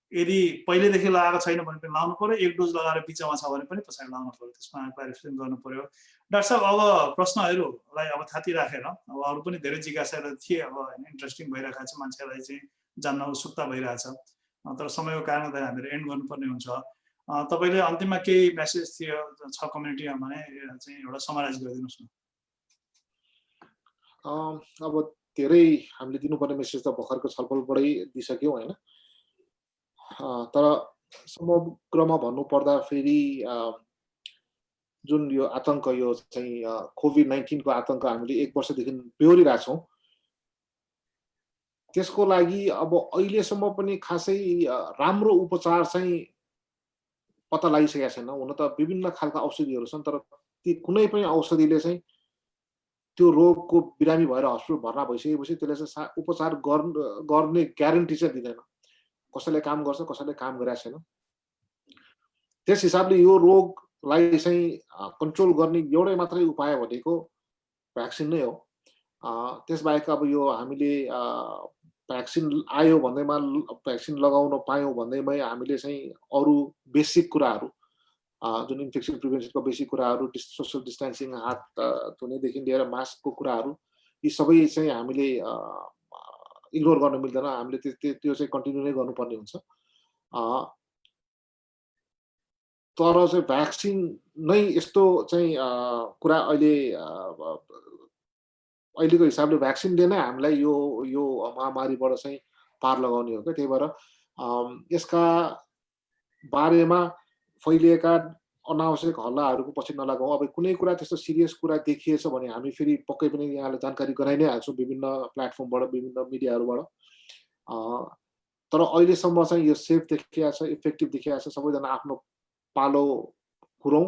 यदि पहिलेदेखि लगाएको छैन भने पनि लाउनु पर्यो, 1 डोज लगाएर बिचमा छ भने पनि पछाडि लाउनु पर्यो। त्यसमा क्ल्यारिफिकेसन गर्नु पर्यो। डाक्टर साहब अब प्रश्नहरूलाई अब थाती राखेर, अब अरू पनि धेरै जिज्ञासाहरू थिए, अब इन्ट्रेस्टिङ भइरहेको छ, मान्छेलाई चाहिँ जान्न उत्सुकता भइरहेछ, तर समयको कारणले हामीले एन्ड गर्नुपर्ने हुन्छ। तपाईँले अन्तिममा केही मेसेज थियो छ कम्युनिटीमा भने चाहिँ एउटा समराइज गरिदिनुहोस् न। अब धेरै हामीले दिनुपर्ने मेसेज त भर्खरको छलफलबाटै दिइसक्यौँ होइन। तर समग्रमा भन्नुपर्दा फेरि जुन यो आतंक, यो चाहिँ कोभिड-19 को आतंक हामीले 1 वर्षदेखि बेहोरिरहेछौँ, त्यसको लागि अब अहिलेसम्म पनि खासै राम्रो उपचार चाहिँ पत्ता लगाइसकेका छैन। हुन त विभिन्न खालका औषधिहरू छन्, तर ती कुनै पनि औषधिले चाहिँ त्यो रोगको बिरामी भएर हस्पिटल भर्ना भइसकेपछि त्यसले चाहिँ उपचार गर्ने ग्यारेन्टी चाहिँ दिँदैन। कसैले काम गर्छ, कसैले काम गरेको छैन। त्यस हिसाबले यो रोगलाई चाहिँ कन्ट्रोल गर्ने एउटै मात्रै उपाय भनेको भ्याक्सिन नै हो। त्यसबाहेक अब यो हामीले भ्याक्सिन आयो भन्दैमा भ्याक्सिन लगाउन पायौँ भन्दैमै हामीले चाहिँ अरू बेसिक कुराहरू जुन इन्फेक्सन प्रिभेन्सनको बेसिक कुराहरू सोसल डिस्टेन्सिङ, हात धुनेदेखि लिएर मास्कको कुराहरू, यी सबै चाहिँ हामीले इग्नोर गर्न मिल्दैन। हामीले त्यो चाहिँ कन्टिन्यू नै गर्नुपर्ने हुन्छ। तर चाहिँ भ्याक्सिन नै यस्तो चाहिँ कुरा अहिलेको हिसाबले भ्याक्सिनले नै हामीलाई यो महामारीबाट चाहिँ पार लगाउने हो क्या। त्यही भएर यसका बारेमा फैलिएका अनावश्यक हल्लाहरूको पछि नलागौँ। अब कुनै कुरा त्यस्तो सिरियस कुरा देखिएछ भने हामी फेरि पक्कै पनि यहाँलाई जानकारी गराइ नै हाल्छौँ विभिन्न प्लेटफर्मबाट, विभिन्न मिडियाहरूबाट। तर अहिलेसम्म चाहिँ यो सेफ देखिएको छ, इफेक्टिभ देखिएको छ। सबैजना आफ्नो पालो कुरौँ,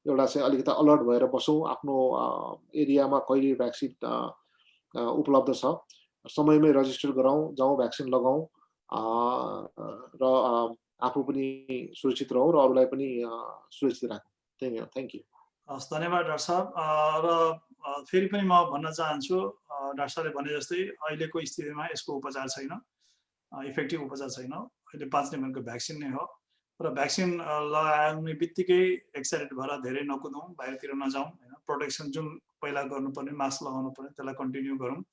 एउटा चाहिँ अलिकति अलर्ट भएर बसौँ। आफ्नो एरियामा कहिले भ्याक्सिन उपलब्ध छ समयमै रजिस्टर गराउँ, जाउँ भ्याक्सिन लगाउँ र आफू पनि सुरक्षित रहौँ र अरूलाई पनि सुरक्षित राखौँ। त्यही हो। Thank you. हस्, धन्यवाद डाक्टर साहब। र फेरि पनि म भन्न चाहन्छु, डाक्टर साहबले भने जस्तै अहिलेको स्थितिमा यसको उपचार छैन, इफेक्टिभ उपचार छैन। अहिले बाँच्ने भनेको भ्याक्सिन नै हो। र भ्याक्सिन लगाउने बित्तिकै एक्साइटेड भएर धेरै नकुदौँ, बाहिरतिर नजाउँ होइन। प्रोटेक्सन जुन पहिला गर्नुपर्ने, मास्क लगाउनु पर्ने, त्यसलाई कन्टिन्यू गरौँ।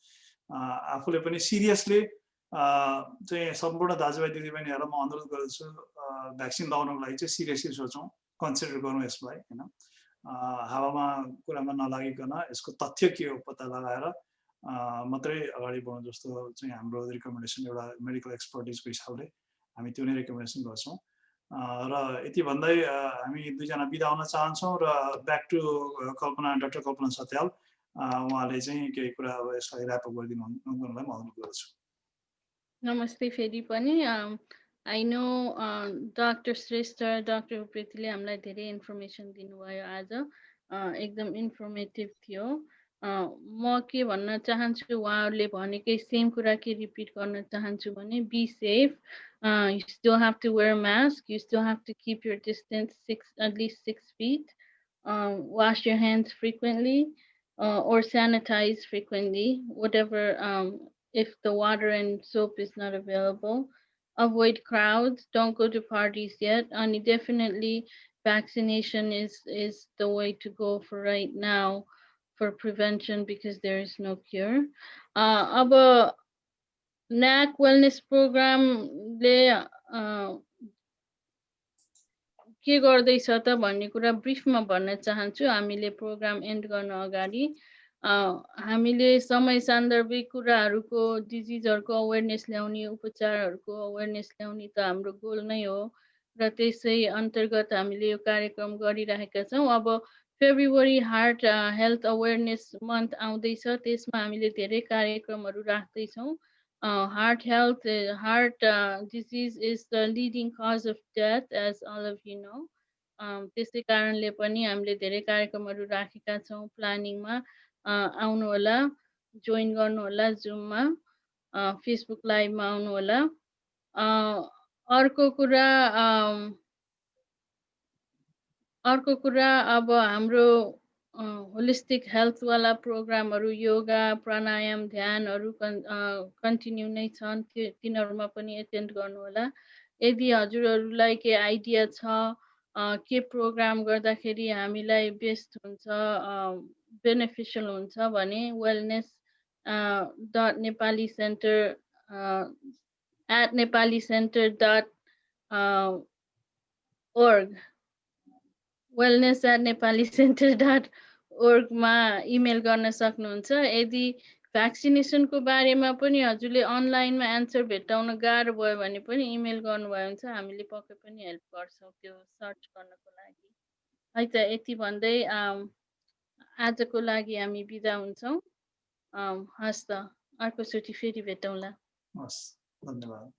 आफूले पनि सिरियसली चाहिँ सम्पूर्ण दाजुभाइ दिदीबहिनीहरूलाई म अनुरोध गर्दछु, भ्याक्सिन लगाउनको लागि चाहिँ सिरियसली सोचौँ, कन्सिडर गरौँ यसलाई होइन। हावामा कुरामा नलागिकन यसको तथ्य के हो पत्ता लगाएर मात्रै अगाडि बढौँ जस्तो चाहिँ हाम्रो रिकमेन्डेसन, एउटा मेडिकल एक्सपर्टिजको हिसाबले हामी त्यो नै रिकमेन्डेसन गर्छौँ। र यति भन्दै हामी दुईजना बिदा हुन चाहन्छौँ र ब्याक टु कल्पना, डाक्टर कल्पना सत्याल, उहाँले चाहिँ केही कुरा अब यसलाई ऱ्यापअप गरिदिनुलाई म अनुरोध गर्छु। नमस्ते फेरि पनि। I know doctor Shrestha, doctor उप्रेतीले हामीलाई धेरै इन्फर्मेसन दिनुभयो आज। एकदम इन्फर्मेटिभ थियो। म के भन्न चाहन्छु, उहाँहरूले भनेकै सेम कुरा के रिपिट गर्न चाहन्छु भने be safe, you still have to wear a mask, you still have to keep your distance at least 6 feet, wash your hands frequently, or sanitize frequently, whatever, if the water and soap is not available. Avoid crowds, don't go to parties yet, and definitely vaccination is the way to go for right now for prevention, because there is no cure. अब NAC wellness program ले के गर्दैछ त भन्ने कुरा ब्रिफमा भन्न चाहन्छु। हामीले प्रोग्राम एन्ड गर्न अगाडि हामीले समय सान्दर्भिक कुराहरूको, डिजिजहरूको अवेरनेस ल्याउने, उपचारहरूको अवेरनेस ल्याउने त हाम्रो गोल नै हो र त्यसै अन्तर्गत हामीले यो कार्यक्रम गरिरहेका छौँ। अब February heart health awareness month आउँदैछ, त्यसमा हामीले धेरै कार्यक्रमहरू राख्दैछौँ। Heart health, heart disease is the leading cause of death, as all of you know. त्यसै कारणले पनि हामीले धेरै कार्यक्रमहरू राखेका छौँ प्लानिङमा। आउनु होला, जोइन गर्नु होला, जुममा, फेसबुक लाइभमा आउनु होला। अर्को कुरा अब हाम्रो होलिस्टिक हेल्थवाला प्रोग्रामहरू, योगा, प्राणायाम, ध्यानहरू कन्टिन्यू नै छन्, तिनीहरूमा पनि एटेन्ड गर्नु होला। यदि हजुरहरूलाई के आइडिया छ के प्रोग्राम गर्दाखेरि हामीलाई बेस्ट हुन्छ, बेनिफिसियल हुन्छ भने wellness@nepalicenter.org wellness@nepalicenter.org मा इमेल गर्न सक्नुहुन्छ। यदि भ्याक्सिनेसनको बारेमा पनि हजुरले अनलाइनमा एन्सर भेट्टाउन गाह्रो भयो भने पनि इमेल गर्नुभयो भने चाहिँ हामीले पक्कै पनि हेल्प गर्छौँ त्यो सर्च गर्नको लागि। है त, यति भन्दै आजको लागि हामी बिदा हुन्छौँ। हस् त, अर्कोचोटि फेरि भेटौँला। हस्, धन्यवाद।